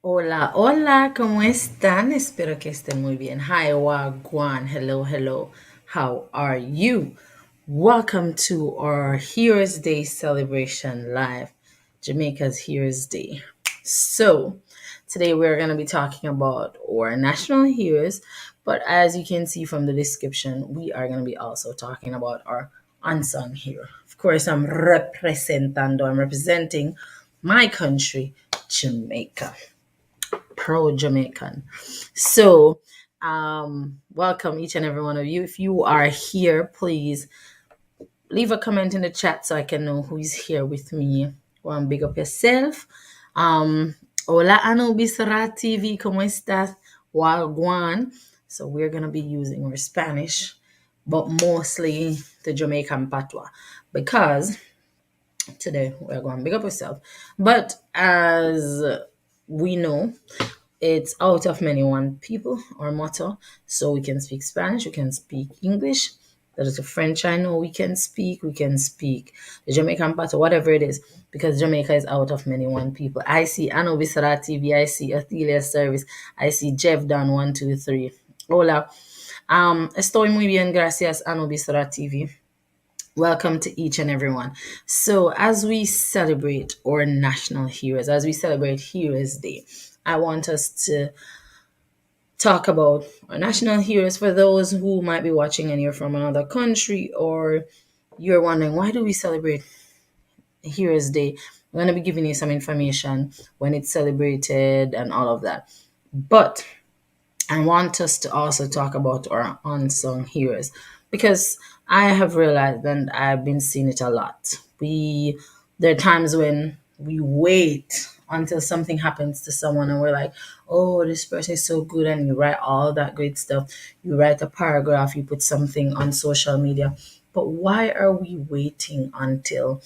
Hola, hola, ¿cómo están? Espero que estén muy bien. Hi, Wagwan. Hello, hello. How are you? Welcome to our Heroes Day celebration live, Jamaica's Heroes Day. So, today we're going to be talking about our national heroes, but as you can see from the description, we are going to be also talking about our unsung hero. Of course, I'm representing my country, Jamaica, pro Jamaican. So, welcome each and every one of you. If you are here, please leave a comment in the chat so I can know who is here with me. One, big up yourself. Hola, Anubisara TV, ¿cómo estás? Wagwan. So, we're going to be using our Spanish, but mostly the Jamaican patois because today we're going to big up yourself. But as we know, it's out of many one people or motto. So we can speak Spanish, we can speak English. There's a French I know we can speak the Jamaican part or whatever it is, because Jamaica is out of many one people. I see Ano Bisara TV, I see Athelia Service, I see Jeff Don 123. Hola. Estoy muy bien, gracias, Ano Bisara TV. Welcome to each and everyone. So, as we celebrate our national heroes, as we celebrate Heroes Day, I want us to talk about our national heroes for those who might be watching and you're from another country, or you're wondering why do we celebrate Heroes Day. I'm going to be giving you some information when it's celebrated and all of that. But I want us to also talk about our unsung heroes because I have realized and I've been seeing it a lot. There are times when we wait until something happens to someone and we're like, oh, this person is so good, and you write all that great stuff. You write a paragraph, you put something on social media. But why are we waiting until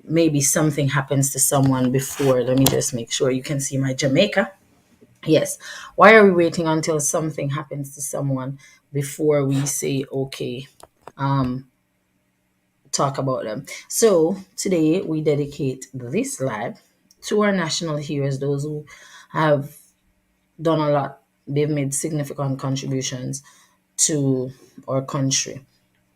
maybe something happens to someone before? Let me just make sure you can see my Jamaica. Yes. Why are we waiting until something happens to someone before we say, okay, um, talk about them? So today we dedicate this live to our national heroes, those who have done a lot. They've made significant contributions to our country.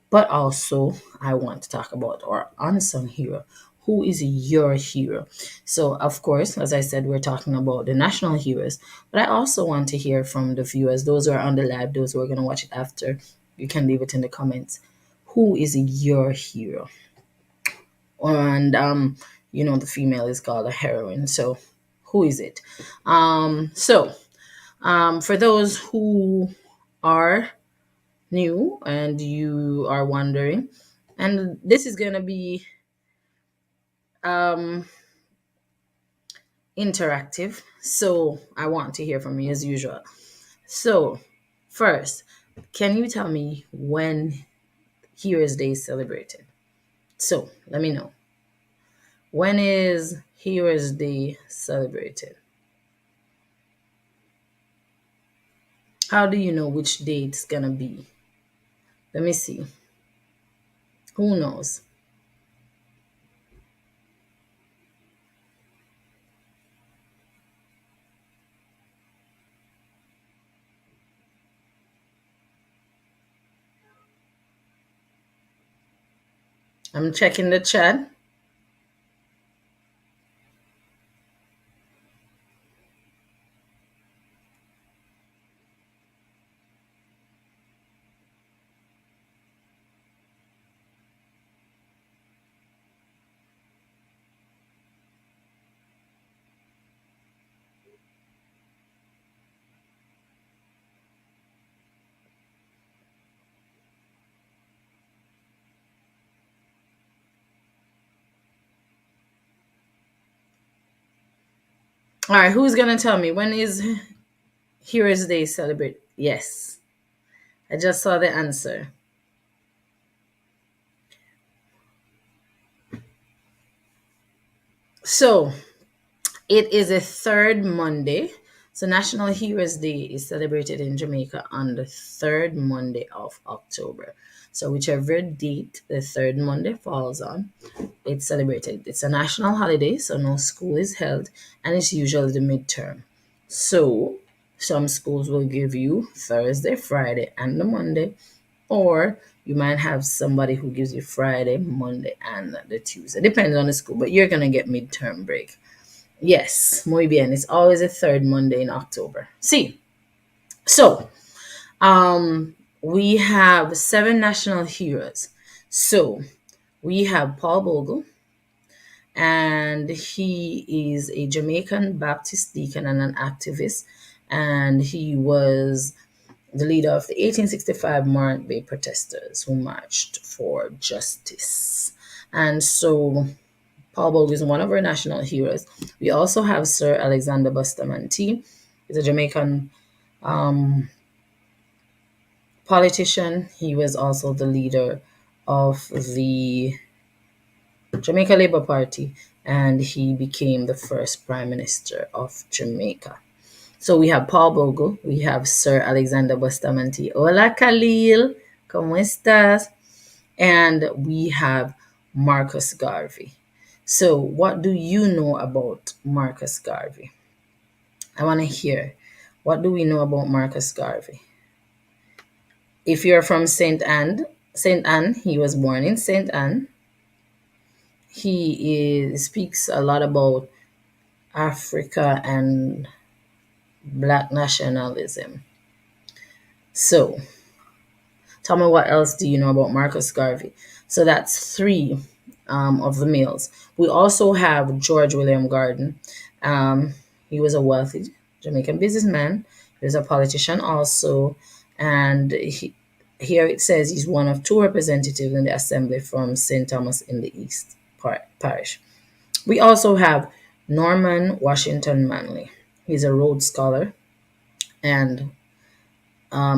But also, I want to talk about our unsung hero. Who is your hero? So, of course, as I said, we're talking about the national heroes, but I also want to hear from the viewers, those who are on the live, those who are going to watch it after. You can leave it in the comments. Who is your hero? And, the female is called a heroine. So, who is it? For those who are new and you are wondering, and this is going to be um, interactive, so I want to hear from you as usual. So, first, can you tell me when Heroes Day is celebrated? So, let me know. When is Heroes Day celebrated? How do you know which day it's going to be? Let me see. Who knows? I'm checking the chat. All right, who's going to tell me when is Heroes Day celebrated? Yes, I just saw the answer. So, it is a third Monday. So, National Heroes Day is celebrated in Jamaica on the third Monday of October. So, whichever date the third Monday falls on, it's celebrated. It's a national holiday, so no school is held, and it's usually the midterm. So some schools will give you Thursday, Friday, and the Monday, or you might have somebody who gives you Friday, Monday, and the Tuesday. Depends on the school, but you're gonna get midterm break. Yes, muy bien. It's always a third Monday in October. See, so we have seven national heroes. So we have Paul Bogle, and he is a Jamaican Baptist deacon and an activist, and he was the leader of the 1865 Morant Bay protesters who marched for justice. And so Paul Bogle is one of our national heroes. We also have Sir Alexander Bustamante. He's a Jamaican politician. He was also the leader of the Jamaica Labour Party, and he became the first Prime Minister of Jamaica. So we have Paul Bogle, we have Sir Alexander Bustamante. Hola Khalil, ¿cómo estás? And we have Marcus Garvey. So, what do you know about Marcus Garvey? I want to hear. What do we know about Marcus Garvey? If you're from Saint Anne, he was born in Saint Anne. Speaks a lot about Africa and black nationalism. So, tell me what else do you know about Marcus Garvey? So that's three of the males. We also have George William Gordon. Um, he was a wealthy Jamaican businessman. He was a politician also, and here it says he's one of two representatives in the assembly from St. Thomas in the East Parish. We also have Norman Washington Manley. He's a Rhodes Scholar, and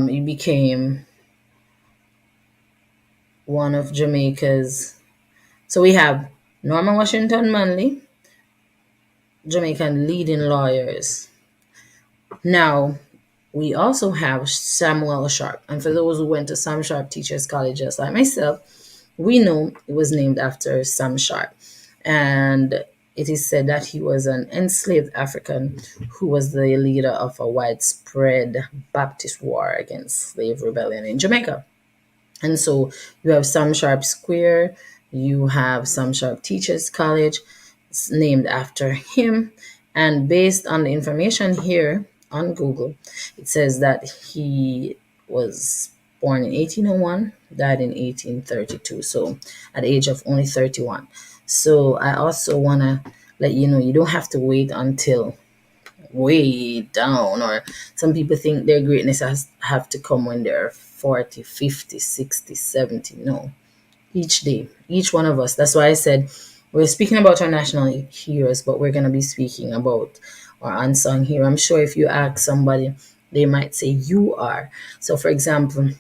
he became one of Jamaica's. So we have Norman Washington Manley, Jamaican leading lawyers. Now, we also have Samuel Sharp. And for those who went to Sam Sharp Teachers College, just like myself, we know it was named after Sam Sharp. And it is said that he was an enslaved African who was the leader of a widespread Baptist war against slave rebellion in Jamaica. And so you have Sam Sharp Square, you have Sam Sharp Teachers College, it's named after him. And based on the information here on Google, it says that he was born in 1801, died in 1832, so at the age of only 31. So I also want to let you know you don't have to wait until way down, or some people think their greatness has have to come when they're 40, 50, 60, 70. No, each day, each one of us. That's why I said we're speaking about our national heroes, but we're going to be speaking about our unsung hero. I'm sure if you ask somebody, they might say you are. So for example,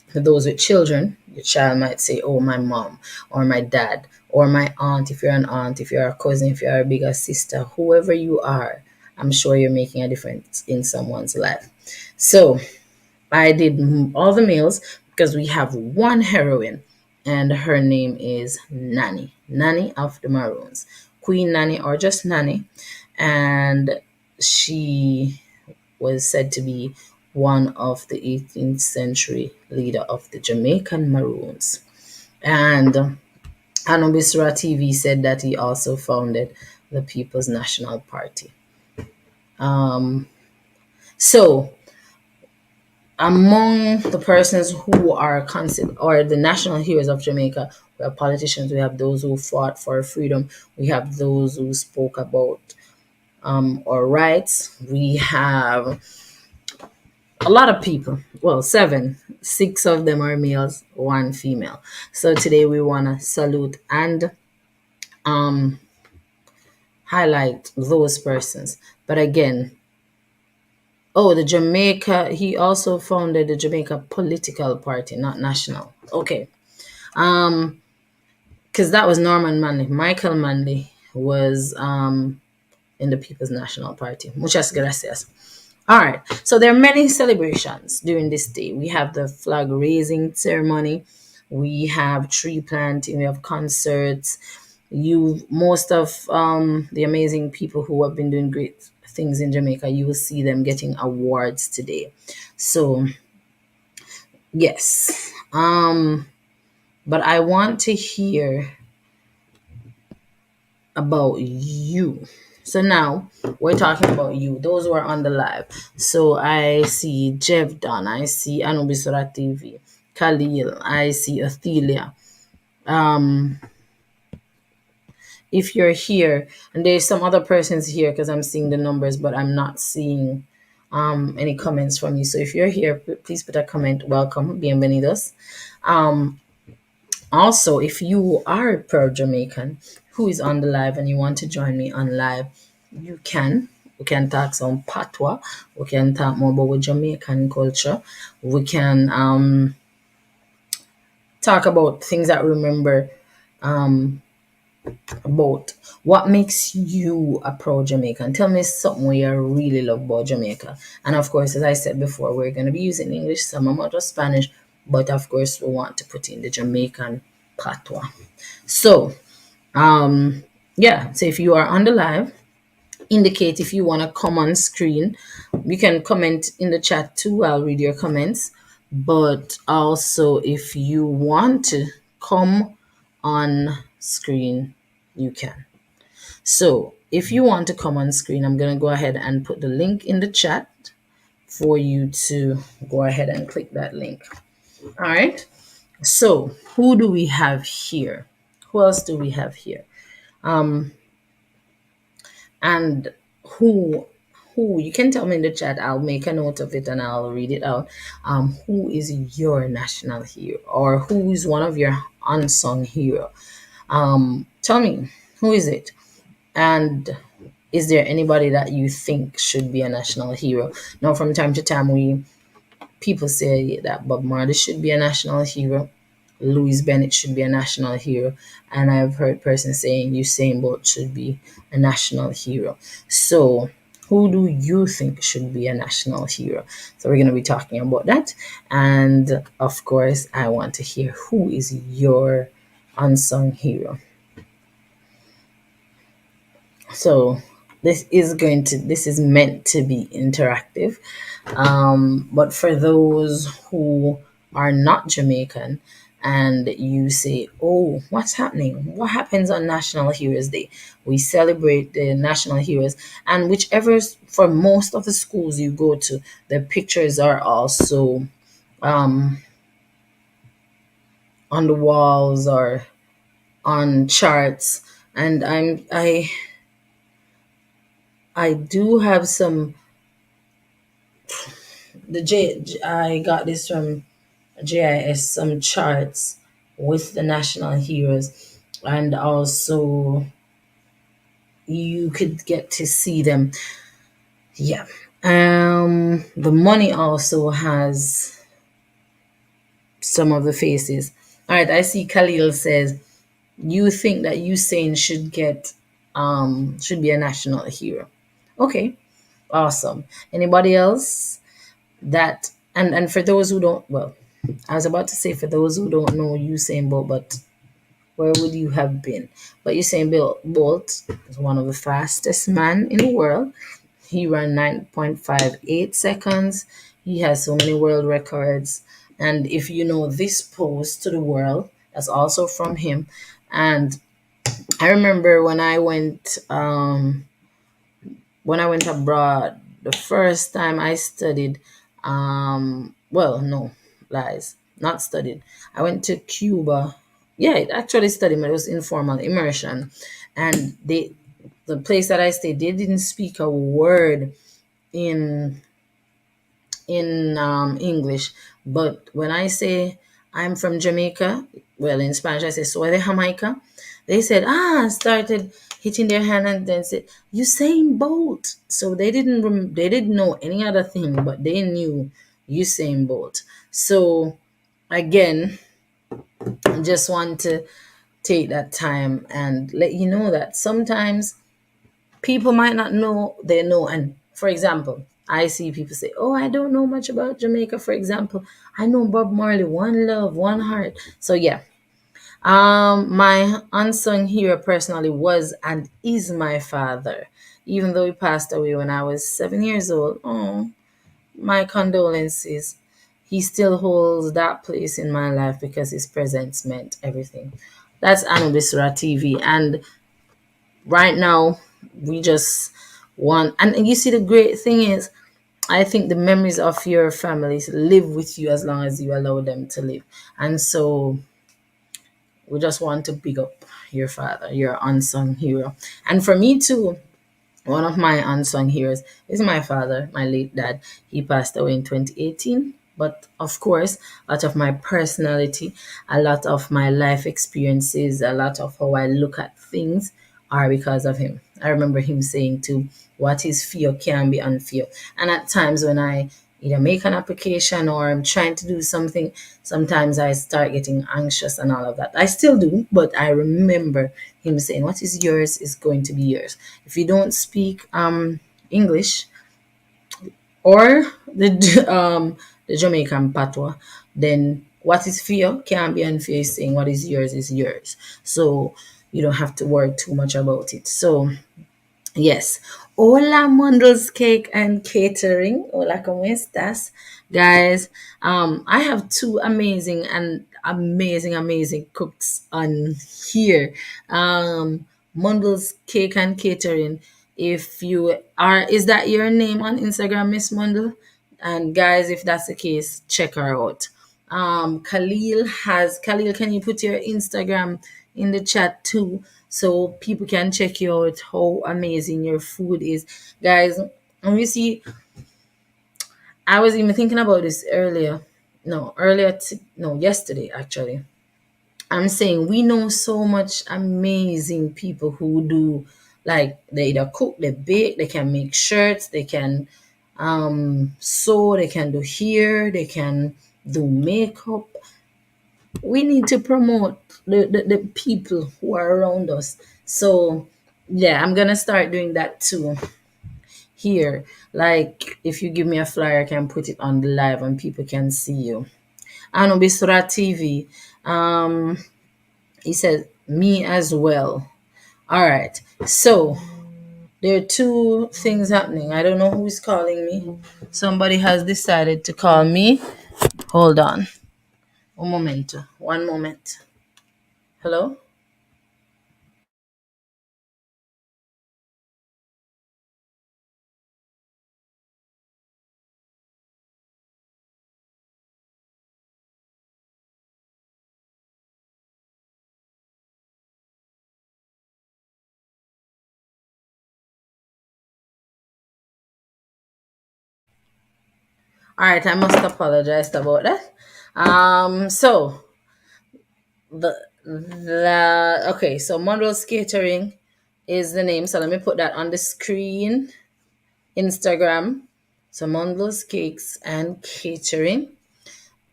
for those with children, your child might say, oh, my mom, or my dad, or my aunt, if you're an aunt, if you're a cousin, if you're a bigger sister, whoever you are, I'm sure you're making a difference in someone's life. So I did all the males because we have one heroine, and her name is Nanny, Nanny of the Maroons, Queen Nanny, or just Nanny. And she was said to be one of the 18th century leader of the Jamaican Maroons. And Anubisra TV said that he also founded the People's National Party. So among the persons who are considered or the national heroes of Jamaica, we have politicians, we have those who fought for freedom, we have those who spoke about our rights, we have a lot of people. Well, seven. Six of them are males, one female. So today we want to salute and highlight those persons. But again, oh, the Jamaica, he also founded the Jamaica Political Party, not national. Okay. Because that was Norman Manley. Michael Manley was in the People's National Party. Muchas gracias. All right. So there are many celebrations during this day. We have the flag raising ceremony. We have tree planting. We have concerts. You most of the amazing people who have been doing great things in Jamaica, you will see them getting awards today. So yes, but I want to hear about you. So now we're talking about you, those who are on the live. So I see Jeff Dunn, I see Anubisora TV, Khalil, I see Athelia. Um, if you're here, and there's some other persons here because I'm seeing the numbers, but I'm not seeing any comments from you. So if you're here, please put a comment. Welcome, bienvenidos. Um, Also, if you are a pro Jamaican who is on the live and you want to join me on live, you can. We can talk some patois. We can talk more about Jamaican culture. We can talk about things that we remember um, about what makes you a pro Jamaican. Tell me something where you really love about Jamaica. And of course, as I said before, we're going to be using English, some amount of Spanish, but of course, we want to put in the Jamaican patois. So, yeah, so if you are on the live, indicate if you want to come on screen. You can comment in the chat too. I'll read your comments. But also, if you want to come on screen, you can. So, if you want to come on screen, I'm going to go ahead and put the link in the chat for you to go ahead and click that link. All right. So, who do we have here? Who else do we have here? And who who you can tell me in the chat. I'll make a note of it and I'll read it out. Who is your national hero, or who is one of your unsung hero? Tell me, who is it? And is there anybody that you think should be a national hero? Now, from time to time, we people say that Bob Marley should be a national hero, Louis Bennett should be a national hero, and I've heard persons saying Usain Bolt should be a national hero. So, who do you think should be a national hero? So, we're going to be talking about that. And of course, I want to hear who is your unsung hero. So, this is meant to be interactive. But for those who are not Jamaican and you say, oh, what's happening? What happens on National Heroes Day? We celebrate the National Heroes, and whichever, for most of the schools you go to, the pictures are also um, on the walls or on charts. And I do have some I got this from JIS, some charts with the national heroes, and also you could get to see them. Yeah. The money also has some of the faces. All right, I see Khalil says you think that Usain should be a national hero. Okay, awesome. Anybody else that and for those who don't, well, I was about to say for those who don't know Usain Bolt, but where would you have been? But Bolt is one of the fastest man in the world. He ran 9.58 seconds. He has so many world records. And if you know this pose to the world, that's also from him. And I remember when I went abroad, the first time I studied, well, no, lies, not studied. I went to Cuba. Yeah, I actually studied, but it was informal immersion. And the place that I stayed, they didn't speak a word in English. But when I say I'm from Jamaica, well, in Spanish I say soy de Jamaica. They said started hitting their hand and then said Usain Bolt. So they didn't know any other thing, but they knew Usain Bolt. So again, I just want to take that time and let you know that sometimes people might not know they know. And for example, I see people say, oh, I don't know much about Jamaica. For example, I know Bob Marley, one love, one heart. So yeah, My unsung hero personally was and is my father. Even though he passed away when I was 7 years old. Oh, my condolences. He still holds that place in my life because his presence meant everything. That's Anubisra TV. And right now, we just want, and you see, the great thing is, I think the memories of your families live with you as long as you allow them to live. And so we just want to big up your father, your unsung hero. And for me too, one of my unsung heroes is my father, my late dad. He passed away in 2018. But of course, a lot of my personality, a lot of my life experiences, a lot of how I look at things are because of him. I remember him saying too, what is fear can be unfair. And at times when I either make an application or I'm trying to do something, sometimes I start getting anxious and all of that. I still do, but I remember him saying, what is yours is going to be yours. If you don't speak English or the Jamaican patois, then what is fair can be unfair is saying what is yours. So you don't have to worry too much about it. So yes. Hola, Mundles Cake and Catering. Hola, ¿cómo estás? Guys, I have two amazing cooks on here. Mundles Cake and Catering. If you are, is that your name on Instagram, Miss Mundle? And guys, if that's the case, check her out. Khalil, can you put your Instagram in the chat too so people can check you out how amazing your food is? Guys, and you see, I was even thinking about this earlier. No, no, yesterday actually. I'm saying we know so much amazing people who do, like, they either cook, they bake, they can make shirts, they can sew, they can do hair, they can do makeup. We need to promote the people who are around us. So yeah, I'm gonna start doing that too here. Like, if you give me a flyer, I can put it on the live and people can see you. Anubisra TV. He says me as well. All right. So there are two things happening. I don't know who is calling me. Somebody has decided to call me. Hold on. Un momento. One moment. Hello? All right, I must apologize about that. So the okay, so Monroe's Catering is the name. So let me put that on the screen. Instagram. So Monroe's Cakes and Catering.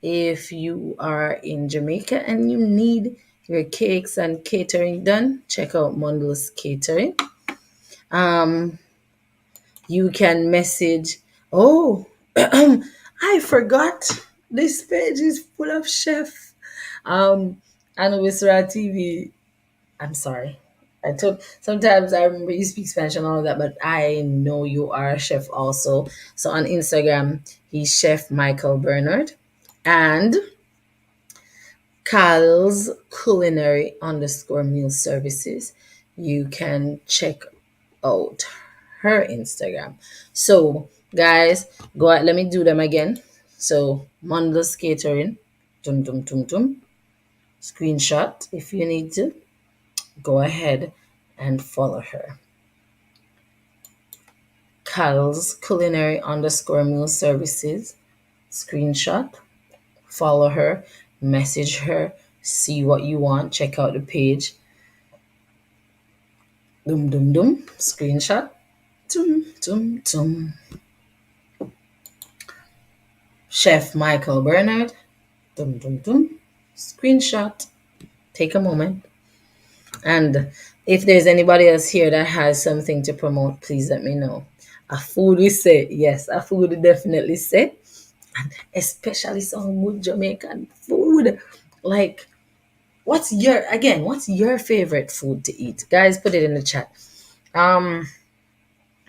If you are in Jamaica and you need your cakes and catering done, check out Mondo's Catering. Um, you can message. Oh, I forgot. This page is full of chef. Anubisra TV. I'm sorry. I told sometimes I remember you speak Spanish and all of that, but I know you are a chef also. So on Instagram, he's Chef Michael Bernard. And Carl's Culinary underscore Meal Services. You can check out her Instagram. So, guys, go out. Let me do them again. So, Monda's Catering, tum tum tum tum. Screenshot if you need to. Go ahead and follow her. Carl's Culinary underscore Meal Services. Screenshot. Follow her. Message her. See what you want. Check out the page. Dum dum dum. Screenshot. Tum tum tum. Chef Michael Bernard. Dum dum dum. Screenshot. Take a moment. And if there's anybody else here that has something to promote, please let me know. A food we say, yes, a food we definitely say. And especially some good Jamaican food. Like, what's your favorite food to eat? Guys, put it in the chat. Um,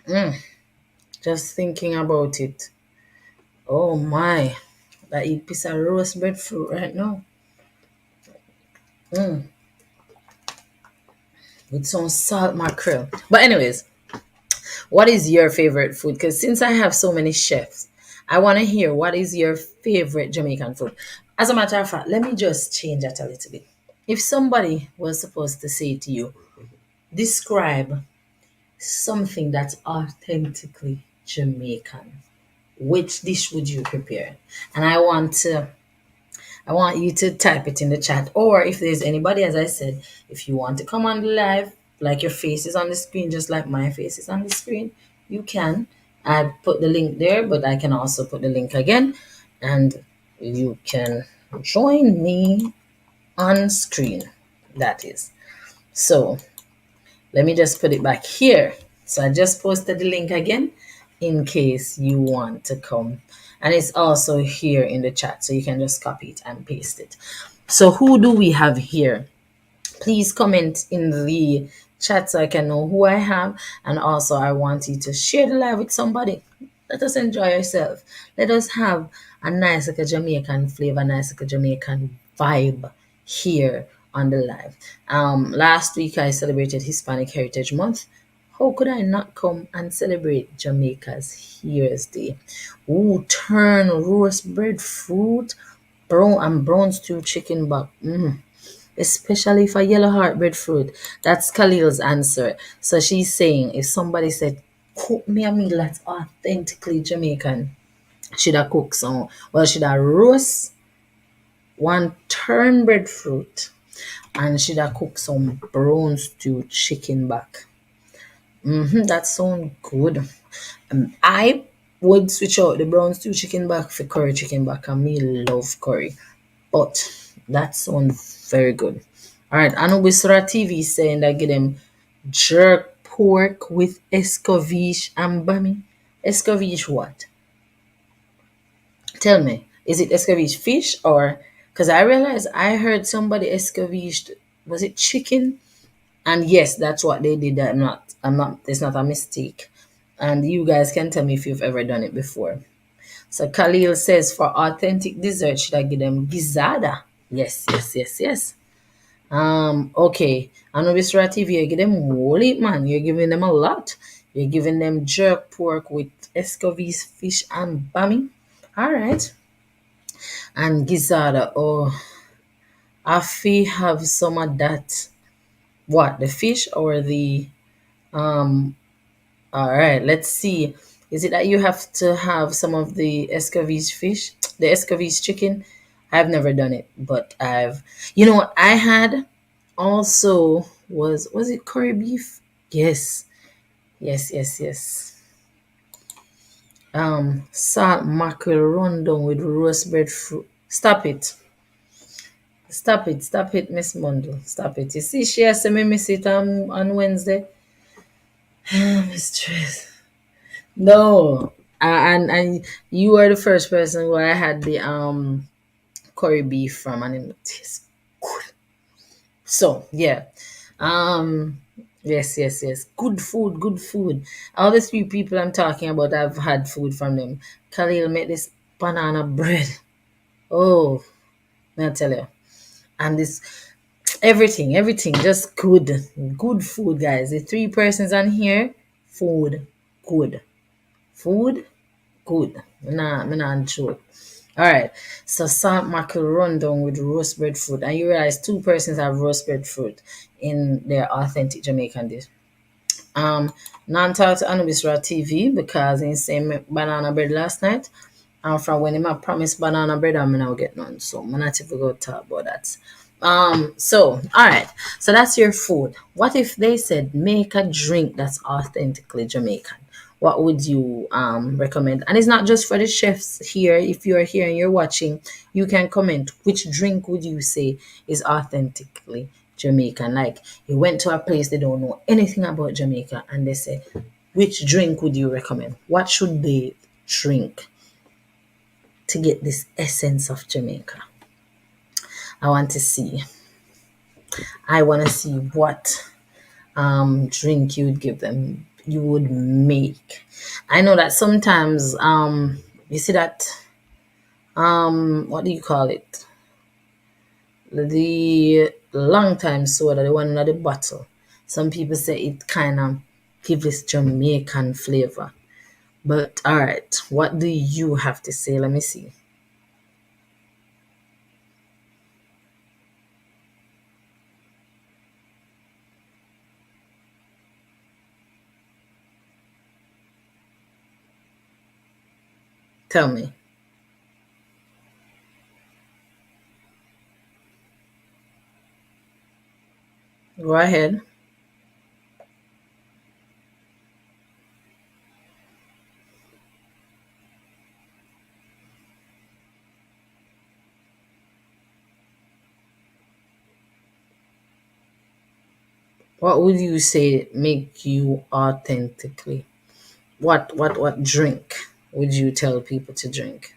mm, just thinking about it. Oh my, I eat piece of roast breadfruit right now. Mm, with some salt mackerel. But anyways, what is your favorite food? Because since I have so many chefs, I want to hear what is your favorite Jamaican food. As a matter of fact, let me just change that a little bit. If somebody was supposed to say to you, describe something that's authentically Jamaican, which dish would you prepare? And I want you to type it in the chat. Or if there's anybody, as I said, if you want to come on the live, like your face is on the screen, just like my face is on the screen, you can. I put the link there, but I can also put the link again, and you can join me on screen. That is. So let me just put it back here. So I just posted the link again in case you want to come. And it's also here in the chat, so you can just copy it and paste it. So who do we have here? Please comment in the chat so I can know who I have. And also, I want you to share the live with somebody. Let us enjoy ourselves. Let us have a nice like a Jamaican flavor, nice like a Jamaican vibe here on the live. Last week I celebrated Hispanic Heritage Month. How could I not come and celebrate Jamaica's Heroes Day? Ooh, turn roast breadfruit, brown stew chicken back. Especially for yellow heart breadfruit. That's Khalil's answer. So she's saying if somebody said, cook me a meal that's authentically Jamaican, should I cook some? Well, should I roast one turn breadfruit and should I cook some brown stew chicken back? That sounds good. I would switch out the brown stew chicken back for curry chicken back, and me love curry. But that sounds very good. All right, Anubisra TV saying that get them jerk pork with escovitch and bami. Escovitch what? Tell me, is it escovitch fish or? Because I realized I heard somebody escovitch. Was it chicken? And yes, that's what they did. I'm not. I'm not. It's not a mistake. And you guys can tell me if you've ever done it before. So Khalil says for authentic dessert, should I give them gizada? Yes, yes, yes, yes. Okay. Anubisra TV, you give them whole heap, man. You're giving them a lot. You're giving them jerk pork with escovitch fish and bami. All right. And gizada. Oh, I feel have some of that. What, the fish or the um all right, let's see. Is it that you have to have some of the escovitch fish, the escovitch chicken? I've never done it, but you know what I had also was it curry beef? Yes, yes, yes, yes. Salt mackerel rundown with roast breadfruit. Stop it, Miss Mundle. Stop it. You see, she has to me miss it on Wednesday. Mistress. No, and you are the first person who I had the curry beef from, and it tastes good. So yeah, um, yes, yes, yes, good food, good food. All the three people I'm talking about, I've had food from them. Khalil made this banana bread. Oh, may I tell you, and this everything, just good food, guys. The three persons on here, food, good, food good. Me nah joke. All right. So salt mackerel rundown with roast breadfruit, and you realize two persons have roast breadfruit in their authentic Jamaican dish. Um, non talk to Anubisra TV because he same banana bread last night. And from when him a promised banana bread, I'm now get none. So I'm not even go talk about that. So all right. So that's your food. What if they said make a drink that's authentically Jamaican? What would you recommend? And it's not just for the chefs here. If you're here and you're watching, you can comment which drink would you say is authentically Jamaican. Like you went to a place they don't know anything about Jamaica and they say, which drink would you recommend? What should they drink to get this essence of Jamaica? I want to see. I want to see what drink you would give them, you would make. I know that sometimes you see that what do you call it? The long time soda, the one in the bottle. Some people say it kind of gives this Jamaican flavor. But all right, what do you have to say? Let me see. Tell me. Go ahead. What would you say make you authentically? What drink would you tell people to drink?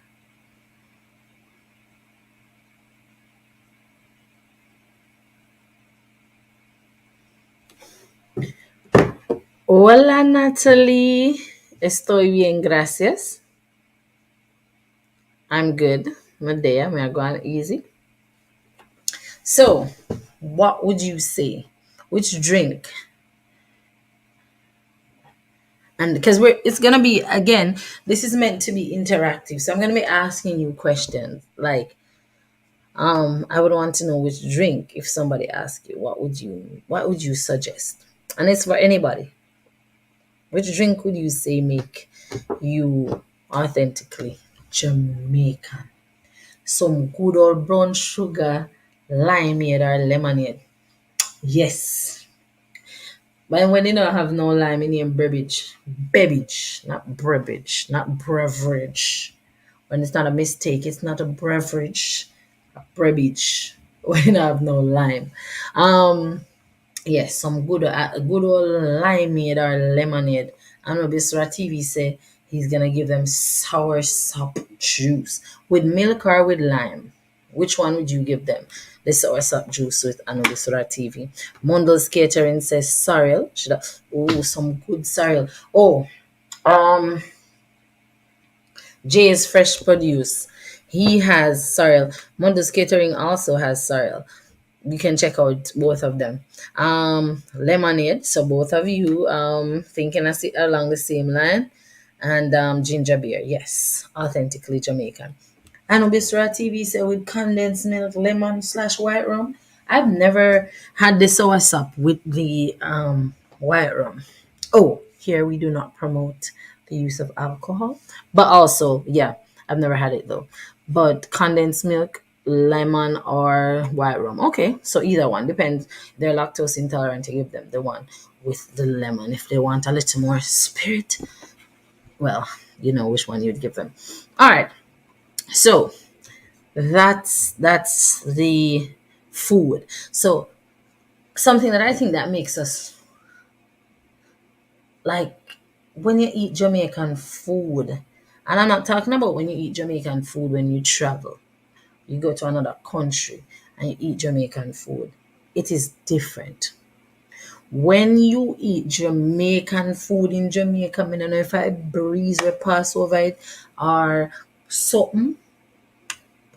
Hola Natalie, estoy bien, gracias. I'm good. Medea, may I go on easy? So, what would you say? Which drink? And because it's gonna be again, this is meant to be interactive. So I'm gonna be asking you questions. Like, I would want to know which drink if somebody asks you, what would you suggest? And it's for anybody. Which drink would you say make you authentically Jamaican? Some good old brown sugar, limeade or lemonade. Yes. But when you don't have no lime in your beverage, beverage, not beverage, not beverage. When it's not a mistake, it's not a beverage, a beverage. When you don't have no lime. Um, yes, some good good old limeade or lemonade. I know Bisra TV say he's gonna give them sour sop juice with milk or with lime. Which one would you give them? The sour sop juice with Anubisra TV. Mundle's Catering says sorrel. Oh, some good sorrel. Oh, um, Jay's Fresh Produce. He has sorrel. Mundle's Catering also has sorrel. You can check out both of them. Lemonade, so both of you thinking along the same line, and ginger beer, yes, authentically Jamaican. And Obisra TV said with condensed milk, lemon slash white rum. I've never had the sour sup with the white rum. Oh, here we do not promote the use of alcohol, but also, yeah, I've never had it though. But condensed milk, lemon, or white rum. Okay, so either one depends. They're lactose intolerant. To give them the one with the lemon. If they want a little more spirit, well, you know which one you'd give them. All right, so that's the food. So something that I think that makes us like when you eat Jamaican food, and I'm not talking about when you eat Jamaican food when you travel, you go to another country and you eat Jamaican food, it is different. When you eat Jamaican food in Jamaica, I don't know if I breeze will pass over it or something.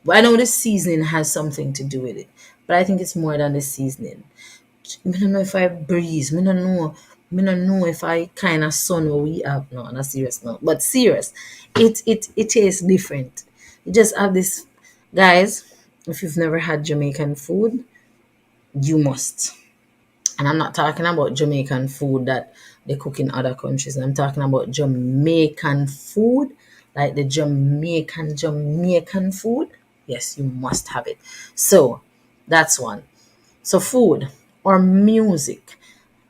But I know the seasoning has something to do with it, but I think it's more than the seasoning. I don't know if I breeze. I don't know. I don't know if I kind of sun what we have. No, not serious. No, but serious. It tastes different. You just have this, guys. If you've never had Jamaican food, you must. And I'm not talking about Jamaican food that they cook in other countries. I'm talking about Jamaican food, like the Jamaican food. Yes, you must have it. So that's one. So food or music.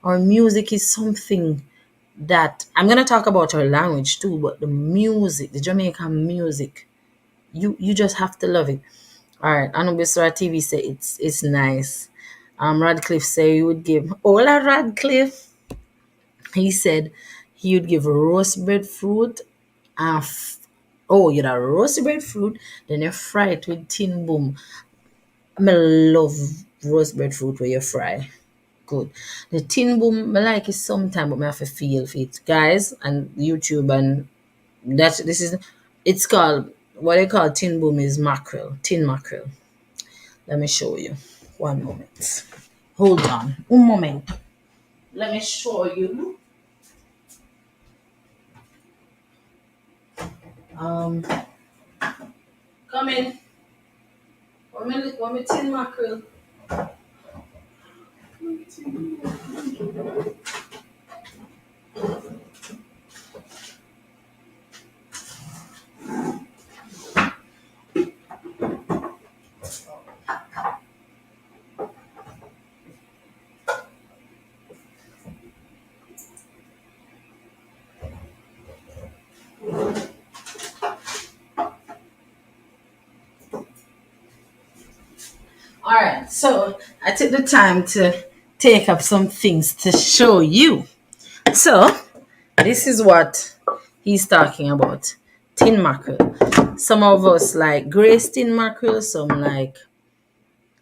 Our music is something that I'm gonna talk about our language too, but the music, the Jamaican music, you just have to love it. All right, Anubisra TV say it's nice. Radcliffe say he would give. Hola Radcliffe. He said he would give roast breadfruit. Oh, you know roast breadfruit, then you fry it with tin boom. I love roast breadfruit where you fry. Good. The tin boom, I like it sometime, but I have to feel for it. Guys, and YouTube and that this is it's called what they call tin boom is mackerel, tin mackerel. Let me show you. One moment. Hold on. Un moment. Let me show you. Um come in. One minute tin mackerel. Alright, so I took the time to take up some things to show you. So this is what he's talking about. Tin mackerel. Some of us like grace tin mackerel, some like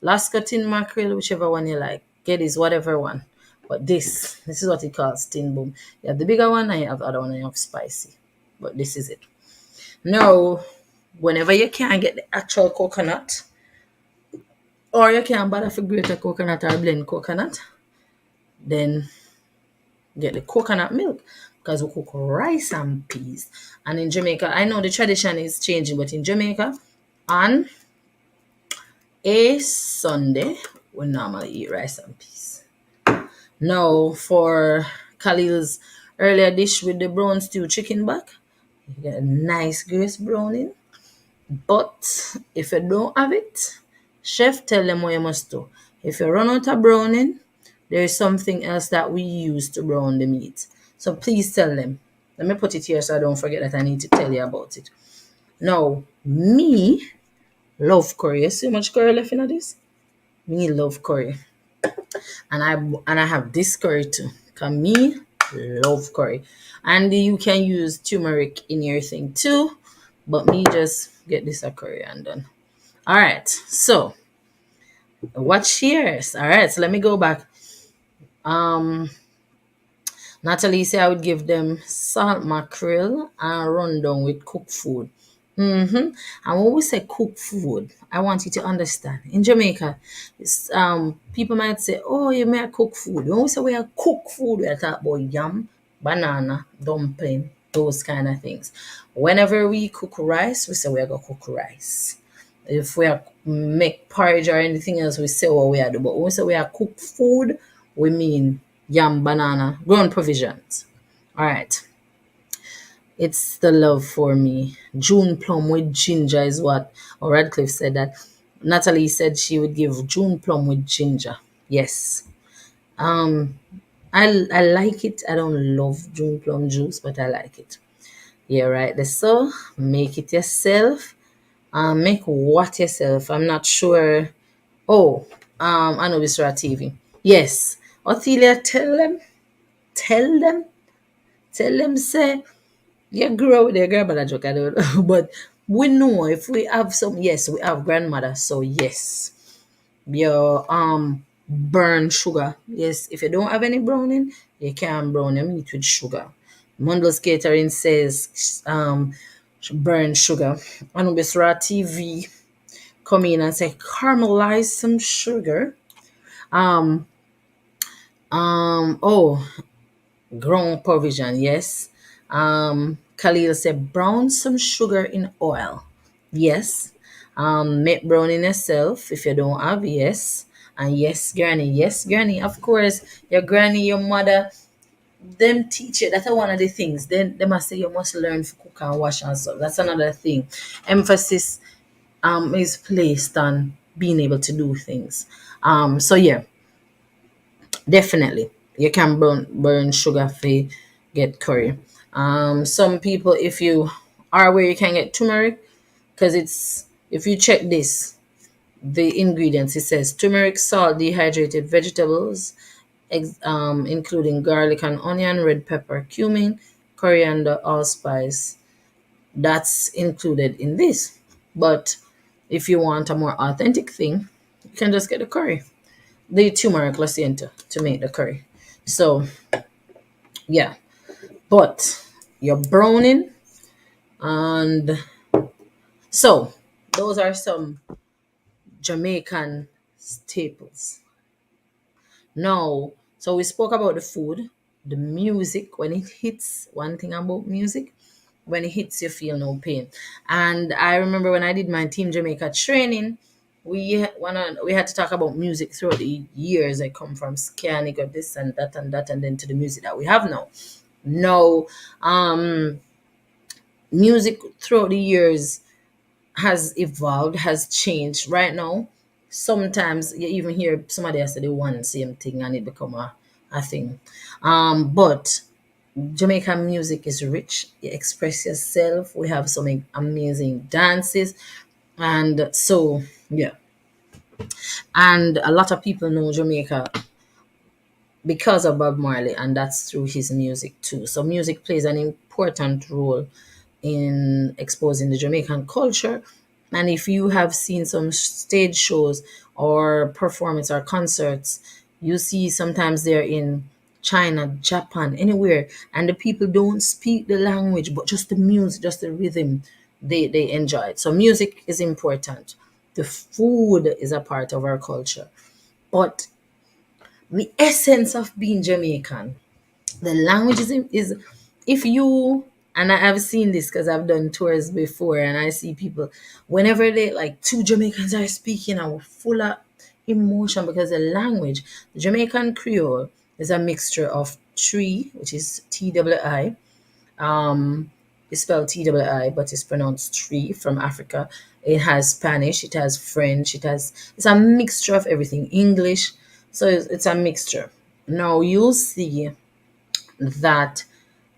Lasca tin mackerel, whichever one you like. Get is whatever one. But this is what he calls tin boom. You have the bigger one and you have the other one and you have spicy. But this is it. Now, whenever you can get the actual coconut, or you can bother for grate a coconut or blend coconut, then get the coconut milk because we cook rice and peas. And in Jamaica, I know the tradition is changing, but in Jamaica, on a Sunday, we normally eat rice and peas. Now, for Khalil's earlier dish with the brown stew chicken back, you get a nice grace browning. But if you don't have it, chef tell them what you must do. If you run out of browning, there is something else that we use to brown the meat. So please tell them. Let me put it here so I don't forget that I need to tell you about it. Now, me love curry. You see how much curry left in this? Me love curry. And I have this curry too. Cause me love curry. And you can use turmeric in your thing too. But me just get this a curry and done. Alright, so watch here's. Alright, so let me go back. Natalie said I would give them salt mackerel and run down with cooked food. And when we say cooked food, I want you to understand. In Jamaica, people might say, "Oh, you may cook food." When we say we are cook food, we are talking about yam, banana, dumpling, those kind of things. Whenever we cook rice, we say we are gonna cook rice. If we are make porridge or anything else, we say what we are doing. But when we say we are cook food, we mean yam, banana, grown provisions. All right. It's the love for me. June plum with ginger is what Radcliffe said that. Natalie said she would give June plum with ginger. Yes. Um, I like it. I don't love June plum juice, but I like it. Yeah, right. So make it yourself. Make what yourself. I'm not sure. Oh, I know Visra TV. Yes. Ottilia, tell them, tell them, say, you grew up with your grandmother joke, I don't know. But we know if we have some, yes, we have grandmother. So yes. Your burn sugar. Yes, if you don't have any browning, you can brown your meat with sugar. Mondo's Catering says burn sugar. Anubisra TV come in and say caramelize some sugar. Um oh, ground provision, yes. Khalil said brown some sugar in oil. Yes. Make browning yourself if you don't have, yes. And yes, granny, of course, your granny, your mother, them teach you. That's one of the things. Then they must say you must learn to cook and wash and stuff. That's another thing. Emphasis is placed on being able to do things. So yeah, definitely. You can burn sugar for get curry. Some people, if you are where you can get turmeric, because it's if you check this, the ingredients it says turmeric, salt, dehydrated vegetables, including garlic and onion, red pepper, cumin, coriander, allspice. That's included in this. But if you want a more authentic thing, you can just get the curry. the turmeric let's say to make the curry. So yeah, but you're browning, and so those are some Jamaican staples. Now, so we spoke about the food, the music. When it hits, one thing about music, when it hits, you feel no pain. And I remember when I did my Team Jamaica training, we had to talk about music throughout the years. I come from Scannic or this and that, and then to the music that we have now. No, um, music throughout the years has evolved, has changed. Right now, sometimes you even hear somebody else say the one same thing and it become a thing. But Jamaican music is rich. You express yourself. We have some amazing dances. And so, yeah. And a lot of people know Jamaica because of Bob Marley, and that's through his music too. So, music plays an important role in exposing the Jamaican culture. And if you have seen some stage shows or performance or concerts, you see sometimes they're in China, Japan, anywhere, and the people don't speak the language, but just the music, just the rhythm, they enjoy it. So music is important. The food is a part of our culture, but the essence of being Jamaican, the language is if you, and I've seen this because I've done tours before, and I see people whenever they like two Jamaicans are speaking, I'm full of emotion because the language, the Jamaican Creole, is a mixture of tree, which is TWI. Um, it's spelled TWI, but it's pronounced tree from Africa. It has Spanish, it has French, it's a mixture of everything. English, so it's a mixture. Now you'll see that,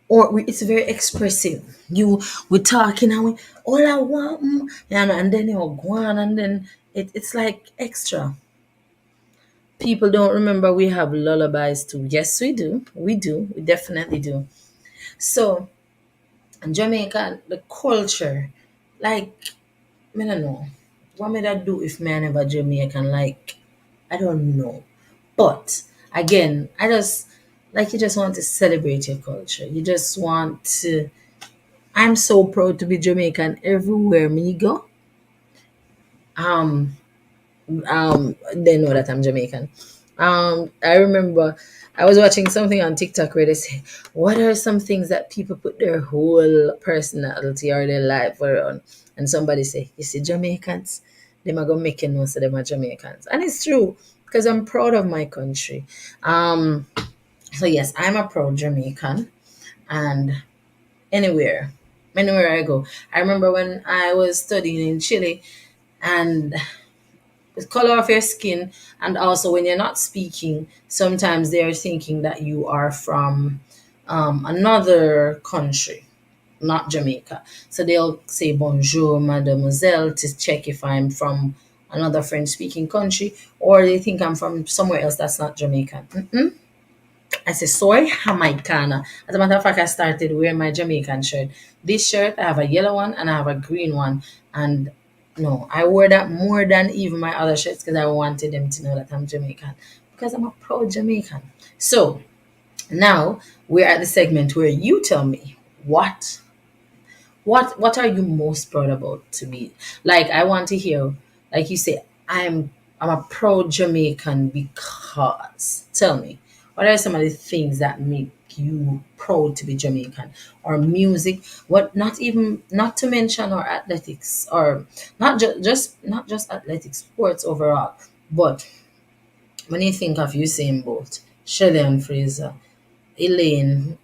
or it's very expressive. We're talking and we all I want, and then you go on, and then it's like extra. People don't remember we have lullabies too. Yes, we definitely do. So Jamaica, the culture, like, I don't know what may I do if me I never Jamaican, like, I don't know. But again, I just like, you just want to celebrate your culture. You just want to. I'm so proud to be Jamaican everywhere me go. Um, they know that I'm Jamaican. I remember I was watching something on TikTok where they say, "What are some things that people put their whole personality or their life around?" And somebody say, "You see, Jamaicans, them are gonna make you know so them are Jamaicans," and it's true because I'm proud of my country. Um, so yes, I'm a proud Jamaican, and anywhere, anywhere I go. I remember when I was studying in Chile, and the color of your skin, and also when you're not speaking, sometimes they're thinking that you are from another country, not Jamaica. So they'll say bonjour, mademoiselle, to check if I'm from another French speaking country, or they think I'm from somewhere else that's not Jamaican. I say, soy Jamaicana. As a matter of fact, I started wearing my Jamaican shirt. This shirt, I have a yellow one and I have a green one. And no, I wore that more than even my other shirts because I wanted them to know that I'm Jamaican. Because I'm a proud Jamaican. So now we're at the segment where you tell me what are you most proud about to me? Like, I want to hear, like you say, I'm a proud Jamaican because. Tell me, what are some of the things that make you proud to be Jamaican? Or music? What? Not even, not to mention, or athletics, or not just athletics, sports overall. But when you think of Usain Bolt, Shelley Fraser, Elaine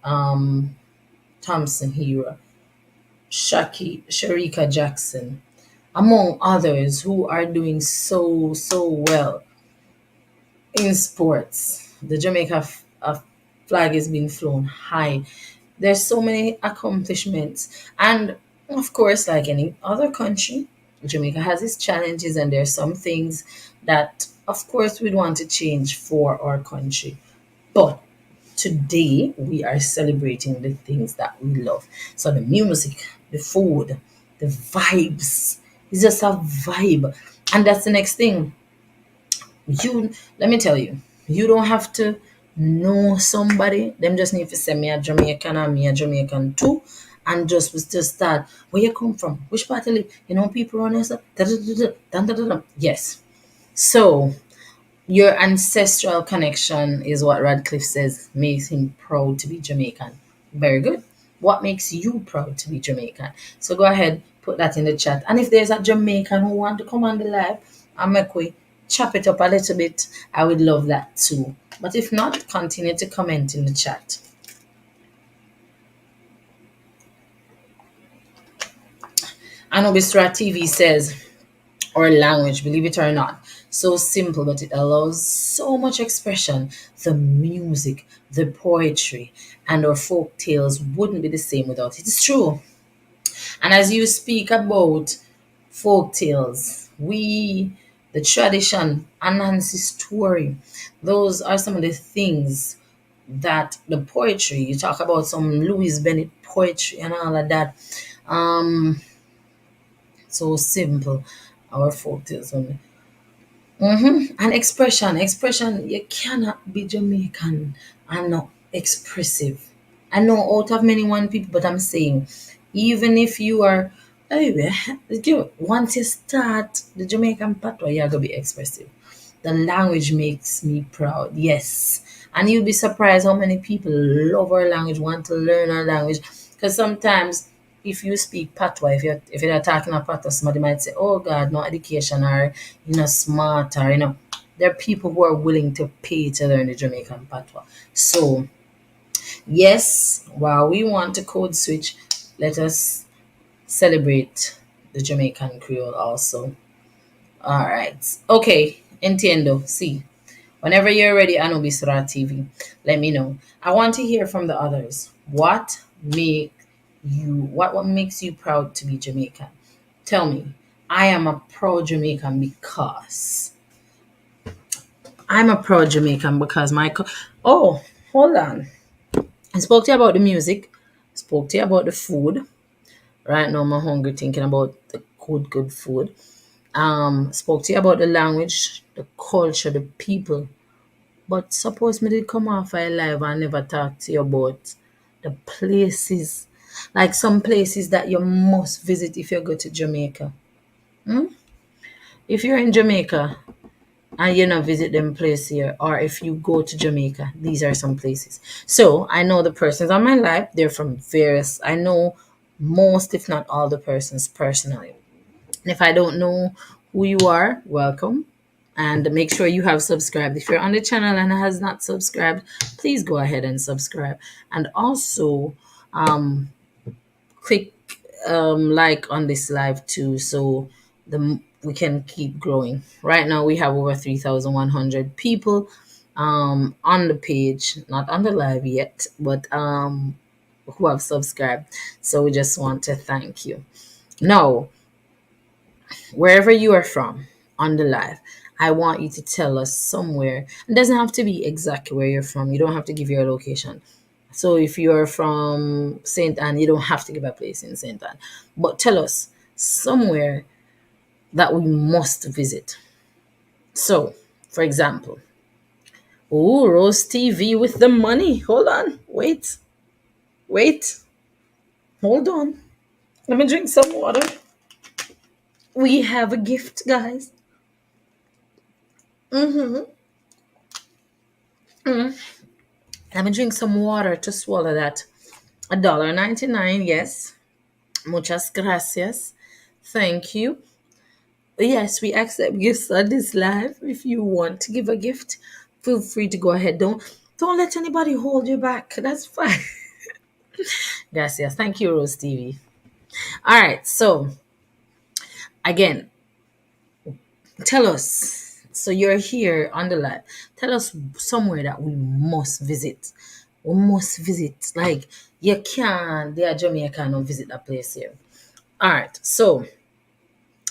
Thompson Hero, Sharika Jackson, among others who are doing so well in sports. The Jamaica flag is being flown high. There's so many accomplishments, and of course, like any other country, Jamaica has its challenges, and there's some things that, of course, we'd want to change for our country. But today we are celebrating the things that we love. So the music, the food, the vibes. It's just a vibe. And that's the next thing. You let me tell you, you don't have to know somebody. Them just need to say me a Jamaican and me a Jamaican too. And just start where you come from, which part you live, people on us. Yes. So your ancestral connection is what Radcliffe says makes him proud to be Jamaican. Very good. What makes you proud to be Jamaican? So go ahead, put that in the chat. And if there's a Jamaican who want to come on the live and make we chop it up a little bit, I would love that too. But if not, continue to comment in the chat. Anubisra TV says, or language, believe it or not. So simple, but it allows so much expression. The music, the poetry, and our folk tales wouldn't be the same without it. It's true. And as you speak about folk tales, the tradition, Anansi's story, those are some of the things that the poetry, you talk about some Louis Bennett poetry and all of that. Um, so simple. Our folk tales. And expression. You cannot be Jamaican and not expressive. I know out of many one people, but I'm saying, even if you are, anyway, once you start the Jamaican patois, you're gonna be expressive. The language makes me proud. Yes. And you'll be surprised how many people love our language, want to learn our language. Because sometimes if you speak patois, if you're talking a patois, somebody might say, "Oh God, no education," or smart, or there are people who are willing to pay to learn the Jamaican patois. So yes, while we want to code switch, let us celebrate the Jamaican Creole also. All right. Okay, entiendo. See. Whenever you're ready, Anubisra TV, let me know. I want to hear from the others. What makes you proud to be Jamaican? Tell me. I am a proud Jamaican because oh, hold on. I spoke to you about the music, spoke to you about the food. Right now I'm hungry thinking about the good food. Spoke to you about the language, the culture, the people. But suppose me did come off a live and never talk to you about the places, like some places that you must visit if you go to Jamaica. If you're in Jamaica and you not visit them place here, or if you go to Jamaica, these are some places. So I know the persons on my live, they're from various, I know most, if not all the persons personally. And if I don't know who you are, welcome. And make sure you have subscribed. If you're on the channel and has not subscribed, please go ahead and subscribe. And also, um, click like on this live too, so we can keep growing. Right now, we have over 3,100 people on the page, not on the live yet, but who have subscribed. So we just want to thank you. Now, wherever you are from on the live, I want you to tell us somewhere. It doesn't have to be exactly where you're from. You don't have to give your location. So if you're from St. Anne, you don't have to give a place in St. Anne. But tell us somewhere that we must visit. So, for example, oh, Rose TV with the money. Hold on. Wait. Hold on. Let me drink some water. We have a gift, guys. Mm-hmm. Let me drink some water to swallow that. $1.99, yes. Muchas gracias. Thank you. Yes, we accept gifts on this live. If you want to give a gift, feel free to go ahead. Don't let anybody hold you back. That's fine. Gracias. Thank you, Rose TV. All right. So again, tell us. So you're here on the live. Tell us somewhere that we must visit. We must visit. Like you can't. They are Jamaican or visit that place here. All right. So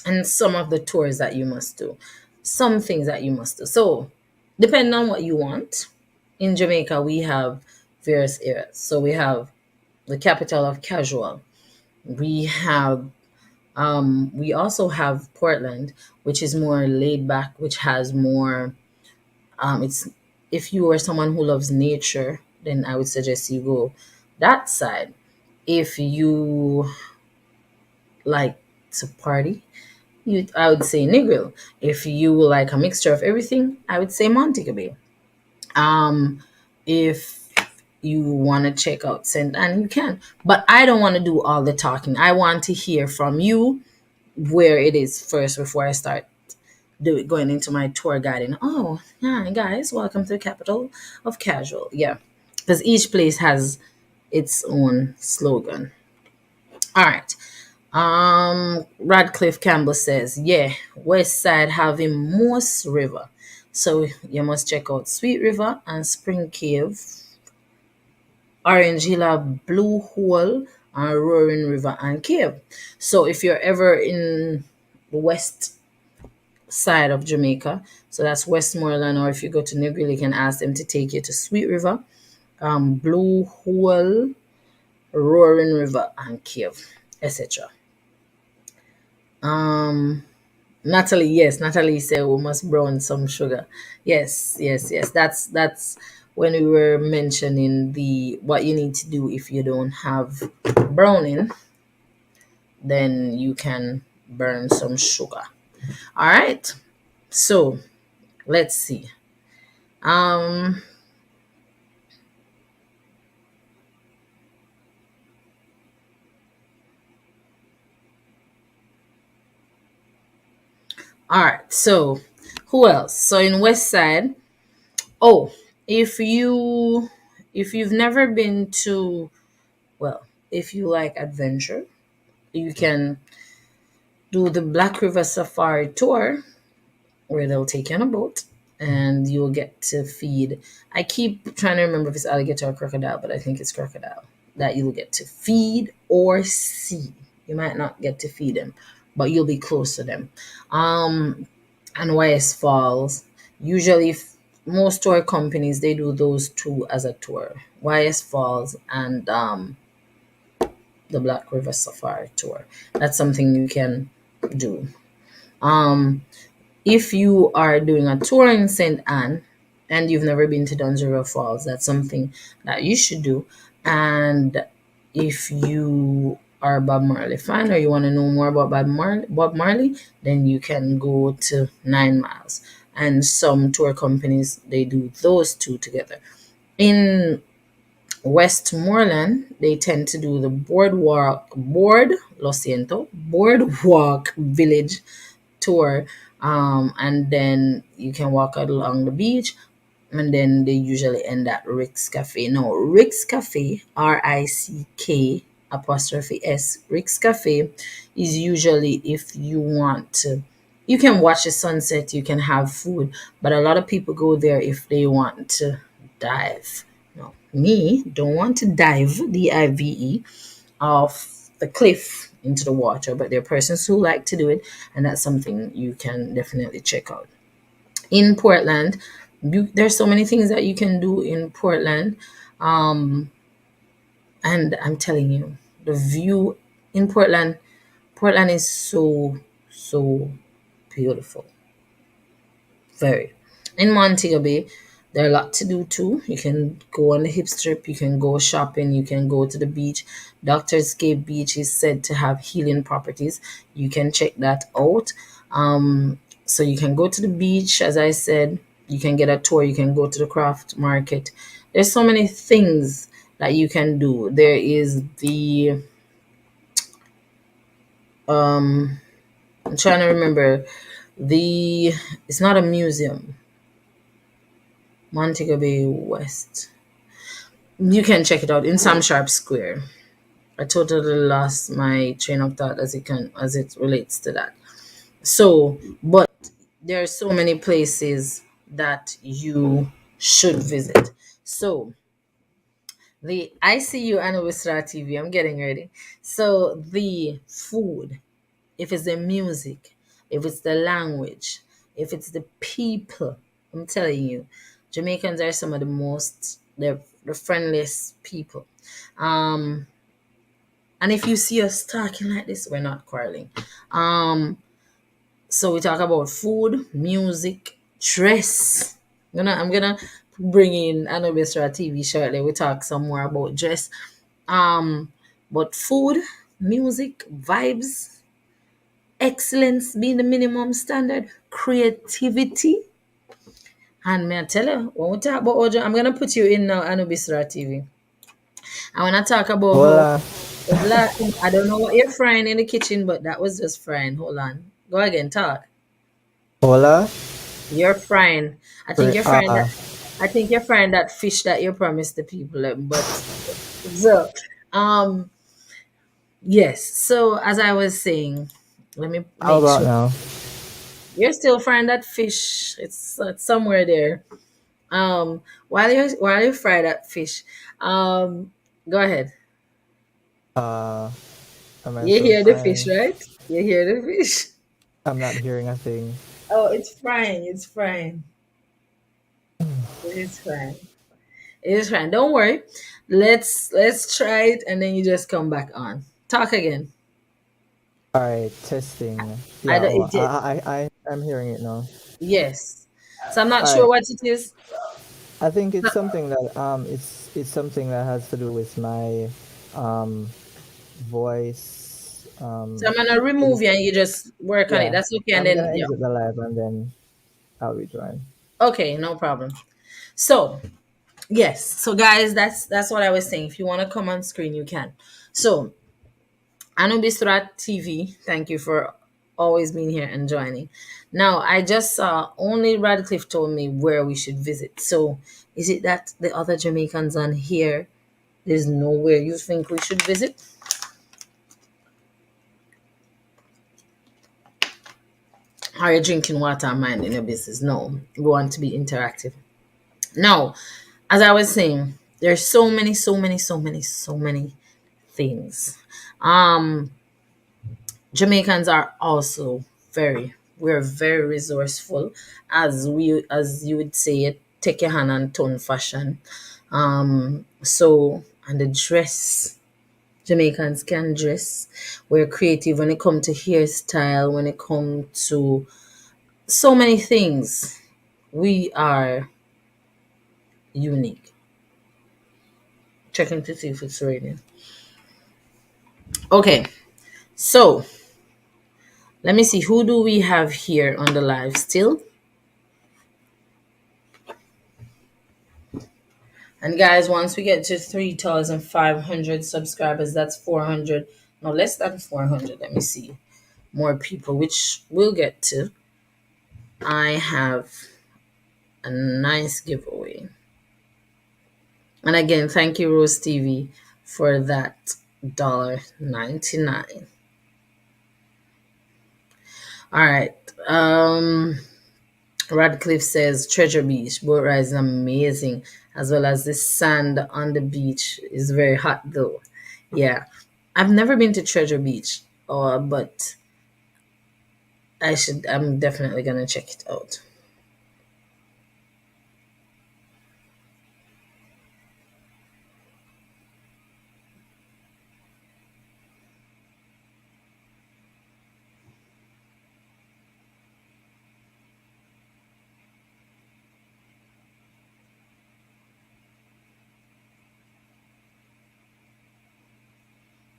and some of the tours that you must do, some things that you must do. So, depending on what you want, in Jamaica we have various areas. So we have the capital of casual. We have we also have Portland, which is more laid back, which has more. It's if you are someone who loves nature, then I would suggest you go that side. If you like to party, I would say Negril. If you like a mixture of everything, I would say Montego Bay. Um, if you want to check out St. Anne, you can. But I don't want to do all the talking. I want to hear from you where it is first before I start going into my tour guiding. Oh, yeah, guys, welcome to the capital of casual. Yeah, because each place has its own slogan. All right. Radcliffe Campbell says, yeah, West Side having Moose River. So you must check out Sweet River and Spring Cave, Orange Hill, Blue Hole, and Roaring River and Cave. So if you're ever in the west side of Jamaica, so that's Westmoreland, or if you go to Negril, you can ask them to take you to Sweet River, Blue Hole, Roaring River, and Cave, etc. Um, Natalie, yes, Natalie said we must brown some sugar. Yes, yes, yes. That's when we were mentioning the what you need to do if you don't have browning, then you can burn some sugar. All right. So let's see. Um. All right. So who else? So in West Side. Oh, if you if you've never been to well, if you like adventure, you can do the Black River Safari tour where they'll take you on a boat and you'll get to feed. I keep trying to remember if it's alligator or crocodile, but I think it's crocodile that you'll get to feed or see. You might not get to feed them, but you'll be close to them. Um, and YS Falls. Usually, most tour companies they do those two as a tour: YS Falls and the Black River Safari tour. That's something you can do. Um, if you are doing a tour in St. Anne and you've never been to Dunsmuir Falls, that's something that you should do. And if you are a Bob Marley fan or you want to know more about Bob Marley, then you can go to 9 Miles. And some tour companies they do those two together. In Westmoreland, they tend to do the boardwalk village tour, and then you can walk out along the beach, and then they usually end at Rick's Cafe. No, Rick's Cafe, Rick apostrophe S. Rick's Cafe is usually if you want to. You can watch the sunset, you can have food, but a lot of people go there if they want to dive. No, me don't want to dive, dive, off the cliff into the water, but there are persons who like to do it, and that's something you can definitely check out. In Portland, there's so many things that you can do in Portland, um, and I'm telling you, the view in Portland is so beautiful. Very. In Montego Bay, there are a lot to do too. You can go on the hip strip, you can go shopping, you can go to the beach. Doctor's Cave Beach is said to have healing properties. You can check that out. So you can go to the beach, as I said, you can get a tour, you can go to the craft market. There's so many things that you can do. There is the I'm trying to remember the it's not a museum. Montego Bay West. You can check it out in Sam Sharp Square. I totally lost my train of thought as it relates to that. So, but there are so many places that you should visit. So the ICU and Wisra TV, I'm getting ready. So the food, if it's the music, if it's the language, if it's the people, I'm telling you, Jamaicans are some of the most they're the friendliest people. Um, and if you see us talking like this, we're not quarreling. Um, so we talk about food, music, dress. I'm gonna bring in Anubisra TV shortly. We talk some more about dress. Um, but food, music, vibes, excellence being the minimum standard, creativity. And may I tell you, when we talk about Ojo, I'm gonna put you in now, Anubisra TV. I wanna talk about how Hola, I don't know what you're frying in the kitchen, but that was just frying. Hold on. Go again, talk. hola. You're frying. I think Re- you're frying Uh, that. I think you're frying that fish that you promised the people. But so, um, yes. So as I was saying, let me how make about sure now? you're still frying that fish. It's somewhere there. While you fry that fish, um, go ahead. Uh, am I You still hear the fish, frying? right? You hear the fish. I'm not hearing a thing. Oh, it's frying. It's frying. It is frying. It is fine. Don't worry. Let's try it and then you just come back on. Talk again. All right, testing. I Yeah, don't oh, it did. I'm hearing it now. Yes. So I'm not All sure right, what it is. I think it's So, something that it's something that has to do with my um voice. so I'm gonna remove you and you just work on it. Yeah, That's okay. And I'm then gonna yeah. exit the live and then I'll rejoin. Okay, no problem. So yes. So guys, that's what I was saying. If you want to come on screen, you can. So Anubisrat TV, thank you for always being here and joining. Now, I just saw only Radcliffe told me where we should visit. So, is it that the other Jamaicans on here, there's nowhere you think we should visit? Are you drinking water and minding your business? No, we want to be interactive. Now, as I was saying, there's so many things. Um, Jamaicans are also we're very resourceful, as you would say it, take your hand and tone fashion. So and the dress, Jamaicans can dress. We're creative when it comes to hairstyle, when it comes to so many things. We are unique. Checking to see if it's raining. Okay, so let me see who do we have here on the live still. And guys, once we get to 3,500 subscribers, that's 400, no less than 400. Let me see. More people, which we'll get to. I have a nice giveaway. And again, thank you, Rose TV, for that $1.99. All right. Radcliffe says Treasure Beach boat ride is amazing, as well as the sand on the beach is very hot though. Yeah, I've never been to Treasure Beach, but I should. I'm definitely gonna check it out.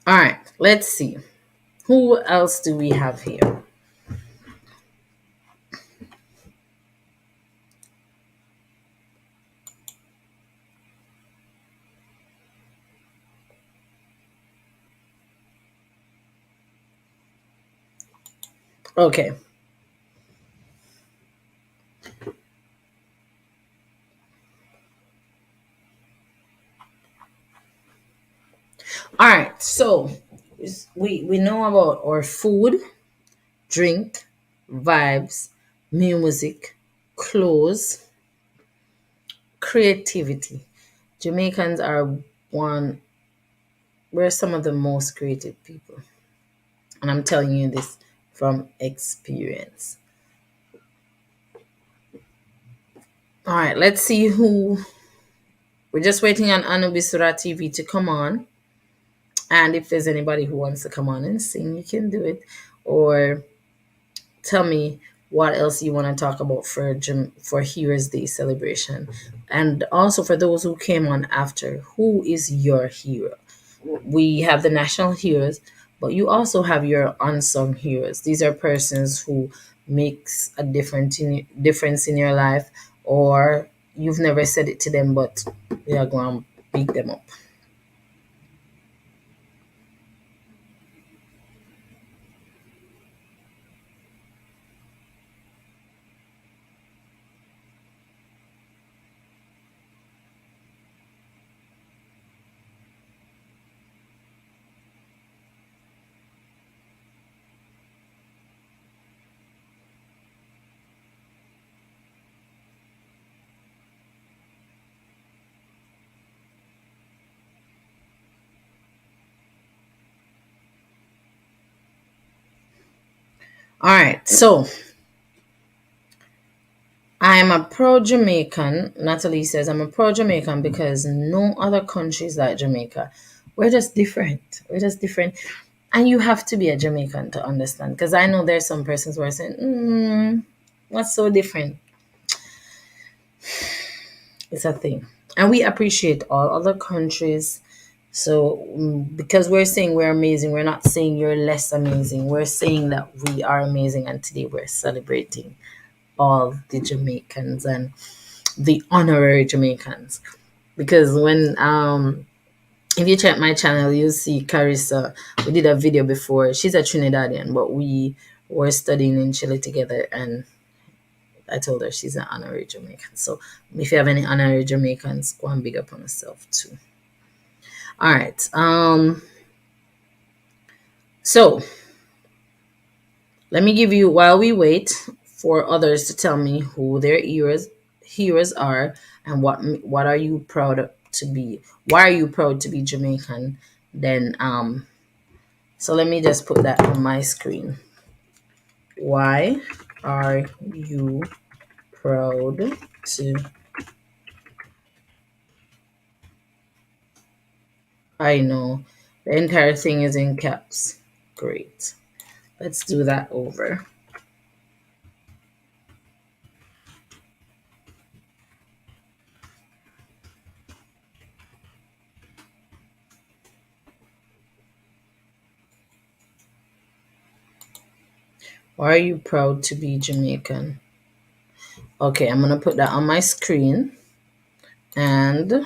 All right, let's see. Who else do we have here? Okay. All right. So we know about our food, drink, vibes, music, clothes, creativity. Jamaicans are one. We're some of the most creative people, and I'm telling you this from experience. All right. Let's see who. We're just waiting on Anubisura TV to come on. And if there's anybody who wants to come on and sing, you can do it. Or tell me what else you want to talk about for for Heroes Day celebration, and also for those who came on after, who is your hero? We have the national heroes, but you also have your unsung heroes. These are persons who makes a difference in your life, or you've never said it to them, but they are going to beat them up. All right, so I'm a pro Jamaican. Natalie says, I'm a pro Jamaican because no other country is like Jamaica. We're just different. We're just different. And you have to be a Jamaican to understand. Because I know there's some persons who are saying, what's so different? It's a thing. And we appreciate all other countries. So, because we're saying we're amazing, we're not saying you're less amazing. We're saying that we are amazing. And today we're celebrating all the Jamaicans and the honorary Jamaicans. Because when if you check my channel, you'll see Carissa. We did a video before. She's a Trinidadian, but we were studying in Chile together, and I told her she's an honorary Jamaican. So if you have any honorary Jamaicans, go and big up on yourself too. All right. So let me give you, while we wait for others to tell me who their heroes are, and what are you proud to be? Why are you proud to be Jamaican? Then so let me just put that on my screen. Why are you proud to? I know the entire thing is in caps. Great. Let's do that over. Why are you proud to be Jamaican? Okay, I'm gonna put that on my screen. And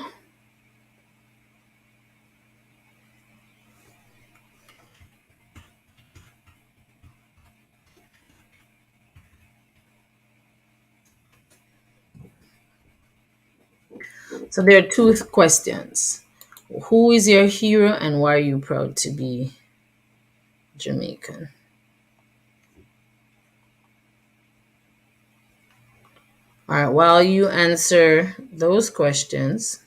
so there are two questions. Who is your hero and why are you proud to be Jamaican? All right, while you answer those questions,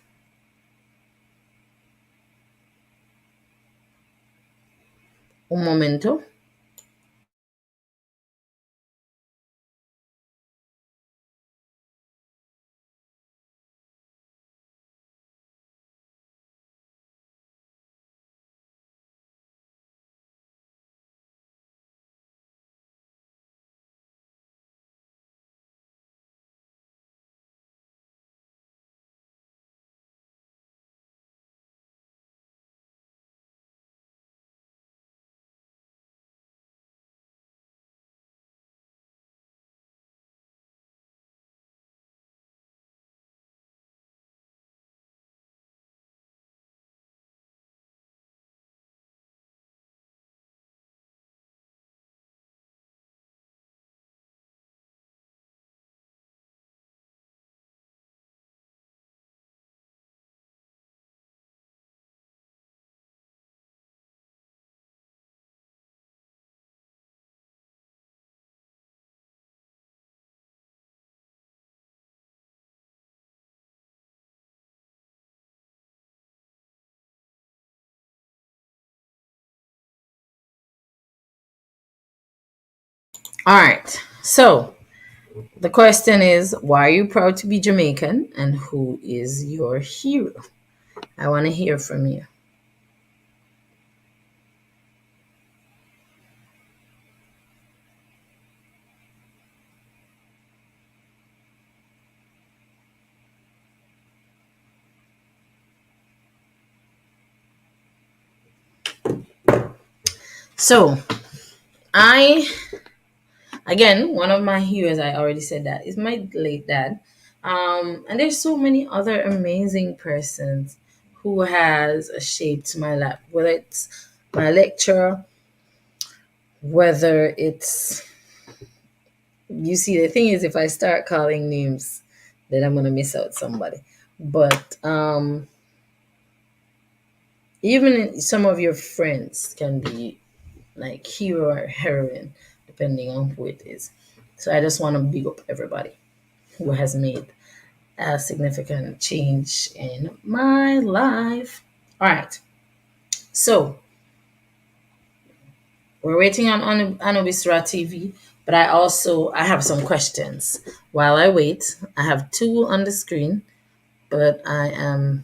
un momento. All right. So the question is, why are you proud to be Jamaican and who is your hero? I want to hear from you. So I again, one of my heroes, I already said that, is my late dad. And there's so many other amazing persons who has shaped my life, whether it's my lecturer, whether it's, you see, the thing is, if I start calling names, then I'm gonna miss out somebody. But even some of your friends can be like hero or heroine, depending on who it is. So I just want to big up everybody who has made a significant change in my life. All right. So we're waiting on Anubisra TV, but I have some questions. While I wait, I have two on the screen, but I am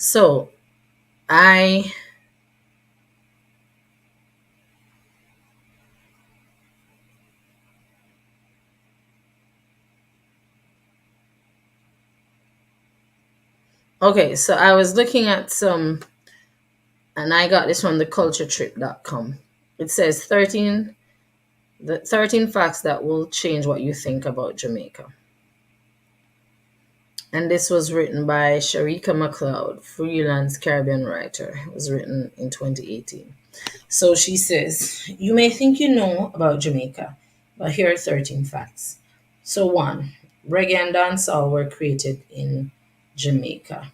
so I okay, so I was looking at some, and I got this from the culturetrip.com. It says 13 facts that will change what you think about Jamaica. And this was written by Sharika McLeod, freelance Caribbean writer. It was written in 2018. So she says, you may think you know about Jamaica, but here are 13 facts. So, one, reggae and dancehall were created in Jamaica.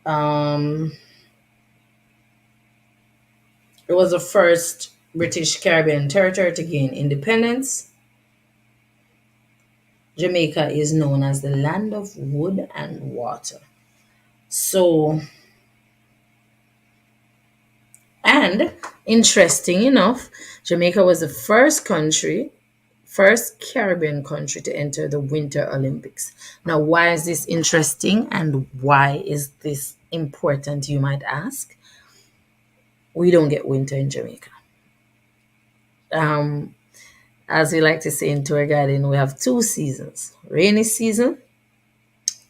Um, it was the first British Caribbean territory to gain independence. Jamaica is known as the land of wood and water. So, and interesting enough, Jamaica was the first Caribbean country to enter the Winter Olympics. Now, why is this interesting and why is this important, you might ask? We don't get winter in Jamaica. Um, as we like to say in tour guiding, we have two seasons, rainy season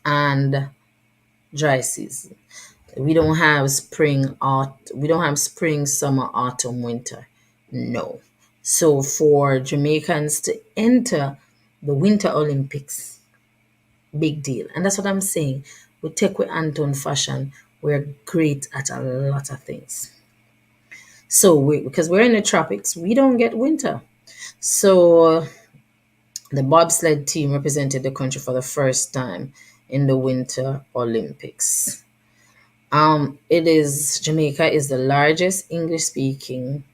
and dry season. We don't have spring, summer, autumn, winter. No. So for Jamaicans to enter the Winter Olympics, big deal. And that's what I'm saying. We take with Anton fashion, we're great at a lot of things. So because we're in the tropics, we don't get winter. So the bobsled team represented the country for the first time in the Winter Olympics. It is Jamaica is the largest English-speaking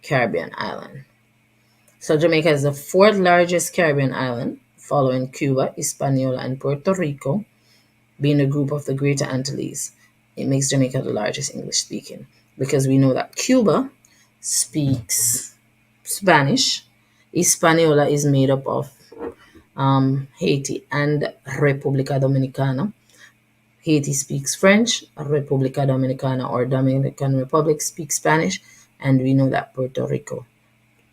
Caribbean island. So Jamaica is the fourth largest Caribbean island, following Cuba, Hispaniola, and Puerto Rico, being a group of the Greater Antilles. It makes Jamaica the largest English-speaking because we know that Cuba speaks Spanish. Hispaniola is made up of Haiti and República Dominicana. Haiti speaks French, República Dominicana or Dominican Republic speaks Spanish, and we know that Puerto Rico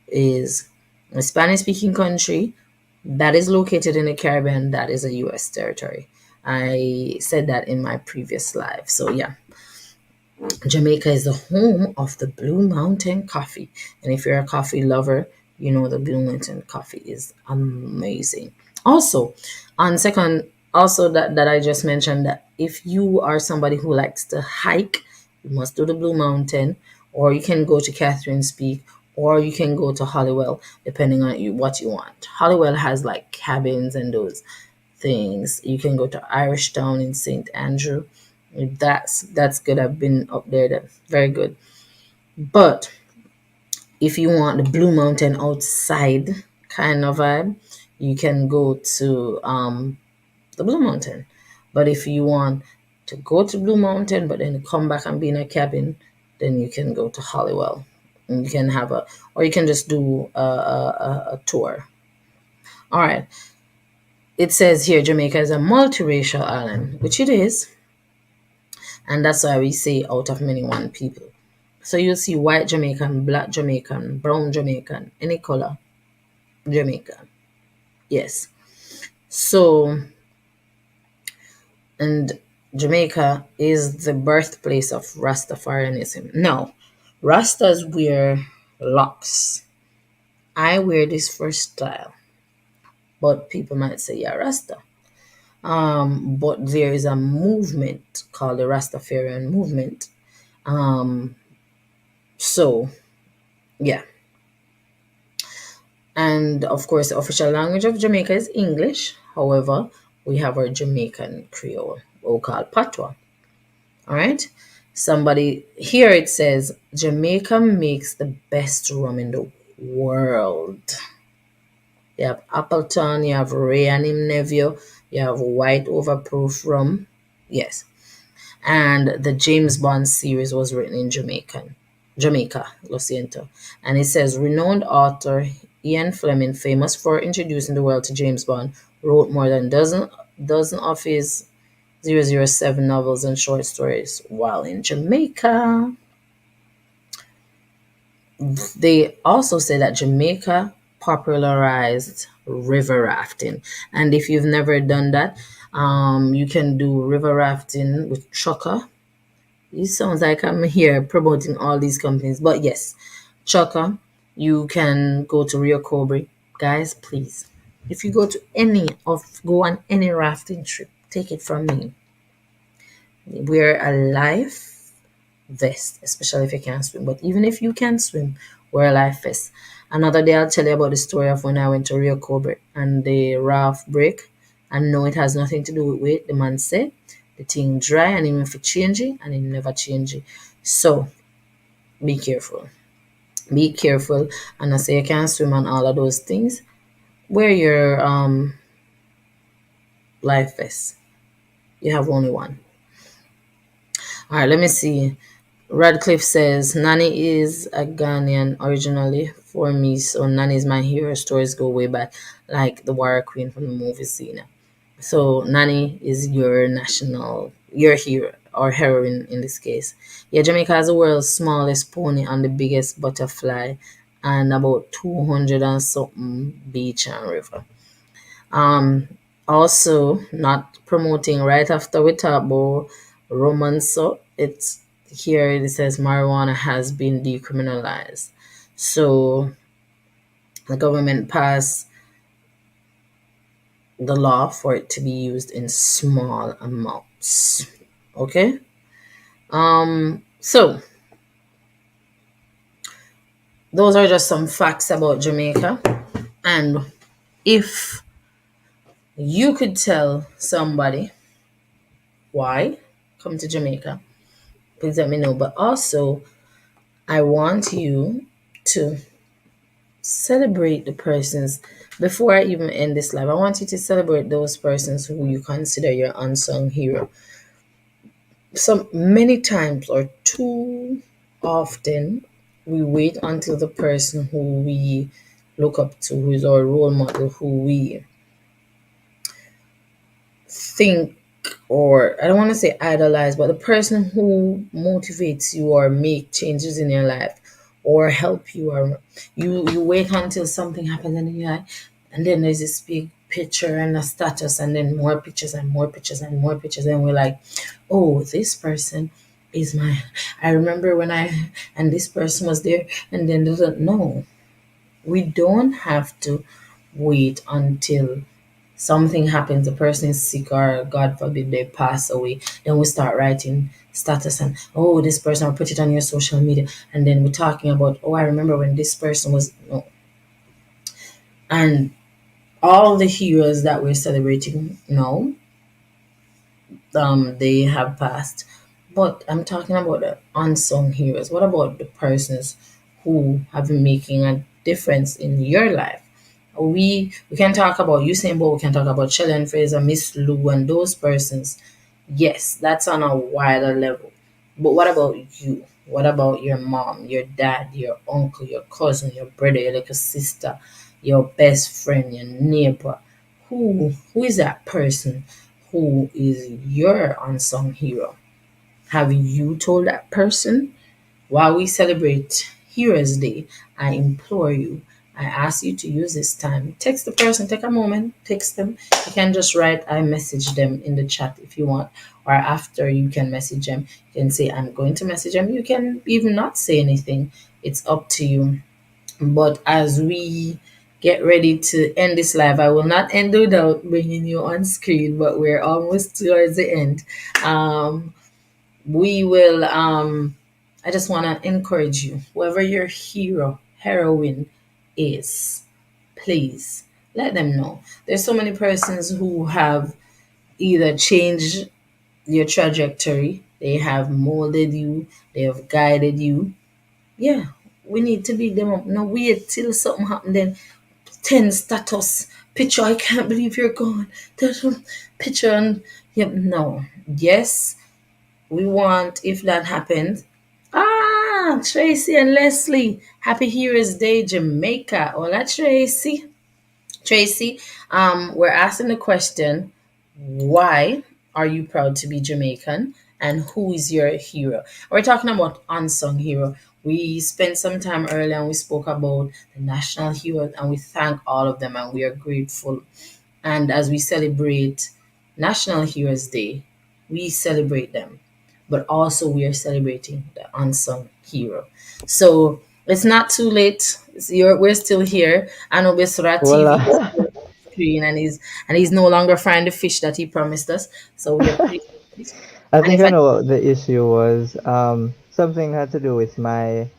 is a Spanish speaking country that is located in the Caribbean, that is a US territory. I said that in my previous live. So, yeah, Jamaica is the home of the Blue Mountain coffee. And if you're a coffee lover, you know the Blue Mountain coffee is amazing. Also, on second, also that I just mentioned that if you are somebody who likes to hike, you must do the Blue Mountain, or you can go to Catherine's Peak, or you can go to Hollywell, depending on what you want. Hollywell has like cabins and those things. You can go to Irish Town in St. Andrew. That's good. I've been up there. That's very good. But if you want the Blue Mountain outside kind of vibe, you can go to the Blue Mountain. But if you want to go to Blue Mountain but then come back and be in a cabin, then you can go to Hollywell. And you can have or you can just do a tour. All right. it says here Jamaica is a multiracial island, which it is, and that's why we say out of many one people. So you'll see white Jamaican, black Jamaican, brown Jamaican, any color Jamaican. Yes. So, and Jamaica is the birthplace of Rastafarianism. Now, Rastas wear locks. I wear this for style, but people might say, yeah, Rasta. But there is a movement called the Rastafarian movement. Um, so, yeah. And of course, the official language of Jamaica is English. However, we have our Jamaican Creole, what we call Patois. All right. Somebody here it says Jamaica makes the best rum in the world. You have Appleton, you have Ray and him nephew, you have White Overproof rum. Yes. And the James Bond series was written in Jamaica, Lo siento. And it says renowned author Ian Fleming, famous for introducing the world to James Bond, wrote more than dozen of his 007 novels and short stories while in Jamaica. They also say that Jamaica popularized river rafting. And if you've never done that, you can do river rafting with trucker. It sounds like I'm here promoting all these companies, but yes, trucker. You can go to Rio Cobre, guys. Please, if you go on any rafting trip, take it from me. Wear a life vest, especially if you can't swim. But even if you can swim, wear a life vest. Another day, I'll tell you about the story of when I went to Rio Cobre and the raft break. And no, it has nothing to do with weight. The man said the thing dry and even if it change it, and it never change it. So be careful. Be careful. And I say you can't swim and all of those things. Wear your life vest. You have only one. All right, let me see. Radcliffe says, Nani is a Ghanaian originally for me, so Nani is my hero. Stories go way back, like the Warrior Queen from the movie Cena. So Nani is your hero or heroine in this case. Yeah, Jamaica has the world's smallest pony and the biggest butterfly, and about 200 and something beach and river. Um, Also, not promoting right after we talk about romance. So it's here it says marijuana has been decriminalized. So the government passed the law for it to be used in small amounts. Okay. So those are just some facts about Jamaica. And if you could tell somebody why come to Jamaica, please let me know. But also, I want you to celebrate the persons before I even end this live. I want you to celebrate those persons who you consider your unsung hero. So many times or too often, we wait until the person who we look up to, who is our role model, who we think, or I don't want to say idolize, but the person who motivates you or make changes in your life or help you, or you wait until something happens and you're like, and then there's this big picture and a status and then more pictures and more pictures and more pictures, and we're like, oh, this person is my, I remember when I, and this person was there, and then doesn't know. We don't have to wait until something happens, the person is sick, or God forbid they pass away, then we start writing status and, oh, this person, or put it on your social media, and then we're talking about, oh, I remember when this person was, no. And all the heroes that we're celebrating now, they have passed. But I'm talking about the unsung heroes. What about the persons who have been making a difference in your life? We can talk about Usain Bolt, we can talk about Shelley Fraser, Miss Lou, and those persons. Yes, that's on a wider level. But what about you? What about your mom, your dad, your uncle, your cousin, your brother, your little sister, your best friend, your neighbor? who is that person who is your unsung hero? Have you told that person? While we celebrate Heroes Day, I implore you, I ask you to use this time. Text the person, take a moment, text them. You can just write, I message them in the chat if you want, or after you can message them. You can say, I'm going to message them. You can even not say anything. It's up to you. But as we get ready to end this live, I will not end without bringing you on screen, but we're almost towards the end. Um, we will I just want to encourage you, whoever your hero heroine is, please let them know. There's so many persons who have either changed your trajectory, they have molded you, they have guided you. Yeah, we need to beat them up. No wait till something happen, then 10 status picture, I can't believe you're gone. Picture and yep, no. Yes, we want, if that happens. Ah, Tracy and Leslie, happy Heroes Day, Jamaica. Hola, Tracy. Tracy, we're asking the question, why are you proud to be Jamaican, and who is your hero? We're talking about unsung hero. We spent some time earlier and we spoke about the national heroes, and we thank all of them and we are grateful. And as we celebrate National Heroes Day, we celebrate them, but also we are celebrating the unsung hero. So it's not too late. We're still here. Anobisra TV is Voila. still on the screen, and he's no longer frying the fish that he promised us. So we are patient. I And think if I I know what the issue was. Something had to do with my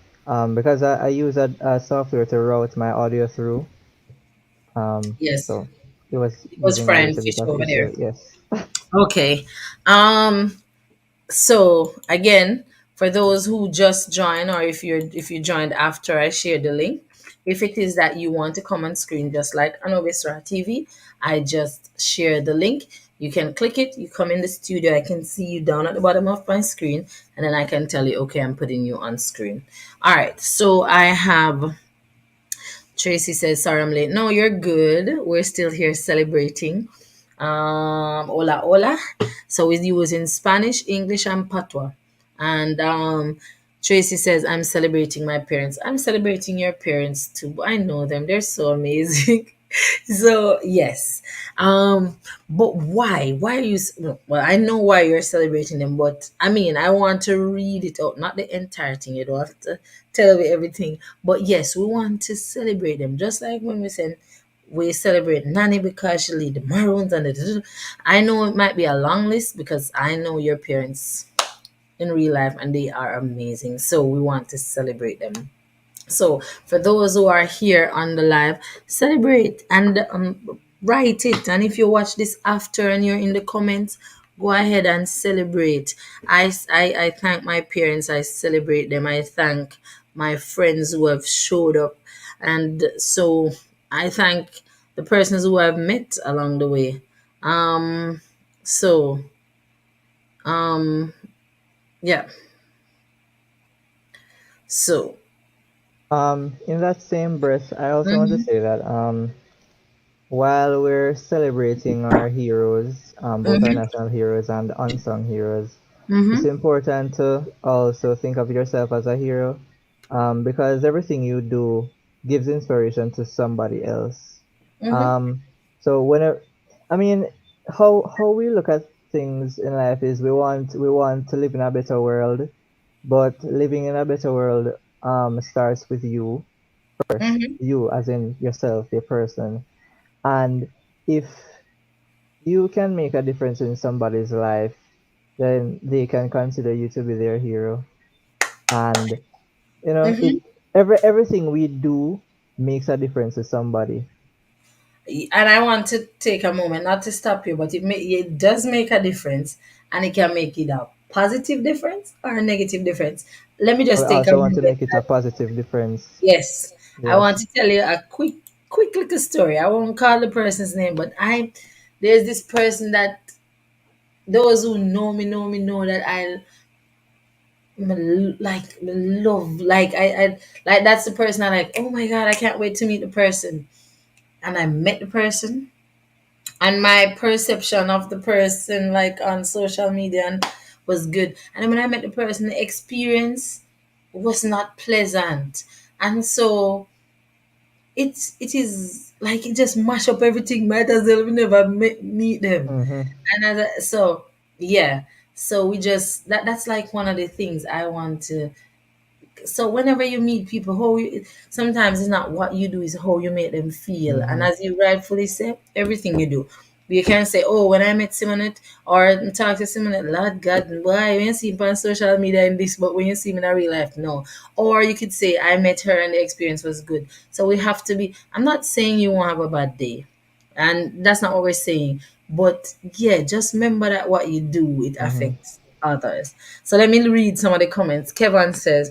because I use a software to route my audio through. yes, So it was it was giving a frying little bit fish of over issue. there. Yes. Okay. Um So again, for those who just joined, or if you joined after I shared the link, if it is that you want to come on screen just like Anobisra TV, I just share the link. You can click it, you come in the studio, I can see you down at the bottom of my screen, and then I can tell you, okay, I'm putting you on screen. All right, so I have Tracy says, sorry I'm late. No, you're good. We're still here celebrating. Hola, hola. So we use in Spanish, English, and Patois. And Tracy says, I'm celebrating my parents. I'm celebrating your parents too. I know them. They're so amazing. So yes, but why are you well, I know why you're celebrating them, but I mean, I want to read it out, not the entire thing. You don't have to tell me everything, but yes, we want to celebrate them, just like when we said we celebrate Nanny because she lead the Maroons and the I know it might be a long list because I know your parents in real life and they are amazing, so we want to celebrate them. So, for those who are here on the live, celebrate and write it. And if you watch this after and you're in the comments, go ahead and celebrate. I thank my parents, I celebrate them. I thank my friends who have showed up. And so, I thank the persons who I've met along the way. Um, so, um, yeah. So, In that same breath, I also want to mm-hmm, say that while we're celebrating our heroes, both our mm-hmm, national heroes and unsung heroes, it's mm-hmm, important to also think of yourself as a hero, because everything you do gives inspiration to somebody else. mm-hmm. Um, so whenever, I mean, how we look at things in life is we want to live in a better world, but living in a better world starts with you first, Mm-hmm. you as in yourself, your person. And if you can make a difference in somebody's life, then they can consider you to be their hero. And it Mm-hmm. everything we do makes a difference to somebody. And I want to take a moment, not to stop you, but it does make a difference, and it can make it a positive difference or a negative difference. Let me I just take a also want to moment. make it a positive difference. Yes, I want Yes. to tell you a quick little story. I won't call the person's name, but there's this person that those who know that love, like I like that's the person I like. Oh my god, I can't wait to meet the person, and I met the person. And my perception of the person, like on social media, was good. And then when I met the person, the experience was not pleasant. And so it is like it just mash up everything. Might as well we never meet them. Mm-hmm. And so yeah, so we just that's like one of the things I want to. So whenever you meet people, sometimes it's not what you do, is how you make them feel. And Mm-hmm. as you rightfully say, everything you do, you can say, oh, when I met Simonet or talk to Simonet, Lord God, why when you see him on social media and this, but when you see him in real life, no. Or you could say, I met her and the experience was good. So we have to be, I'm not saying you won't have a bad day, and that's not what we're saying. But yeah, just remember that what you do, it Mm-hmm. affects others. So let me read some of the comments. Kevin says,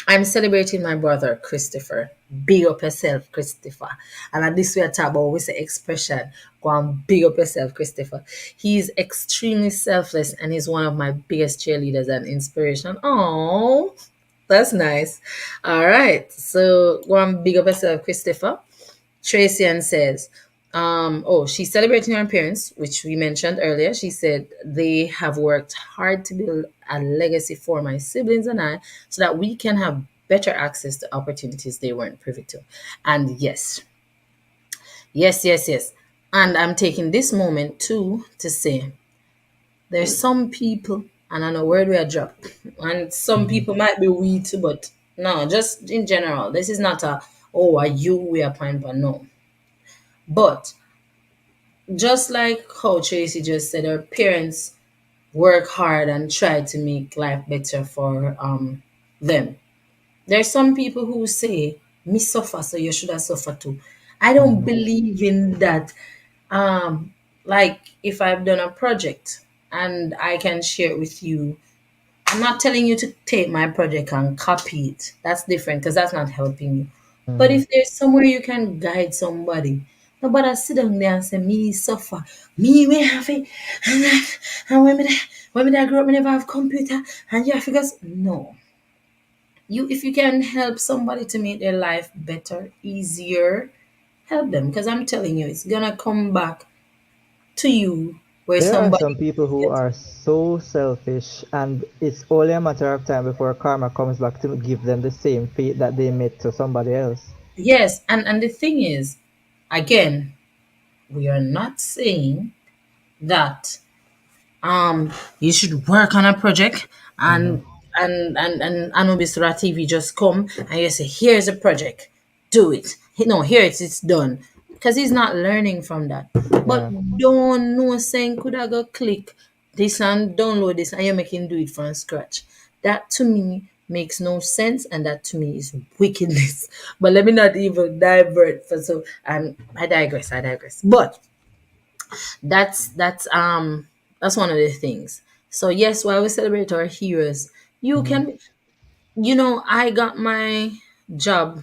I'm celebrating my brother Christopher. Big up yourself, Christopher. And at this we are talking about we say expression. Go and big up yourself, Christopher. He is extremely selfless and he's one of my biggest cheerleaders and inspiration. Oh, that's nice. All right. So go and big up yourself, Christopher. Tracy Ann says, oh, she's celebrating her parents, which we mentioned earlier. She said they have worked hard to build a legacy for my siblings and I so that we can have better access to opportunities they weren't privy to. And yes, yes, yes, yes. And I'm taking this moment too to say there's some people, and I know where we are dropped, and some Mm-hmm. people might be weak too, but no, just in general, this is not a, oh, are you we are pine, but no. But just like how Tracy just said, our parents work hard and try to make life better for them. There's some people who say, me suffer, so you should have suffered too. I don't Mm-hmm. believe in that. Like if I've done a project and I can share it with you, I'm not telling you to take my project and copy it. That's different because that's not helping you. But Mm-hmm. if there's somewhere you can guide somebody, nobody sit down there and say, me suffer, me we have it, and, and when I grow up, me never have computer, and you have figures. No. You if you can help somebody to make their life better, easier, help them. Because I'm telling you, it's gonna come back to you where There are somebody some people who gets. are so selfish, and it's only a matter of time before karma comes back to give them the same fate that they made to somebody else. Yes, and the thing is, again, we are not saying that you should work on a project Mm-hmm. and Anubis TV just come and you say, here's a project, do it. No, here it's done. Because he's not learning from that. But Yeah. don't know saying could I go click this and download this and you make him do it from scratch. That to me makes no sense and that to me is wickedness. But let me not even divert for so and I digress. But that's one of the things. So yes, while we celebrate our heroes, you Mm-hmm. can, I got my job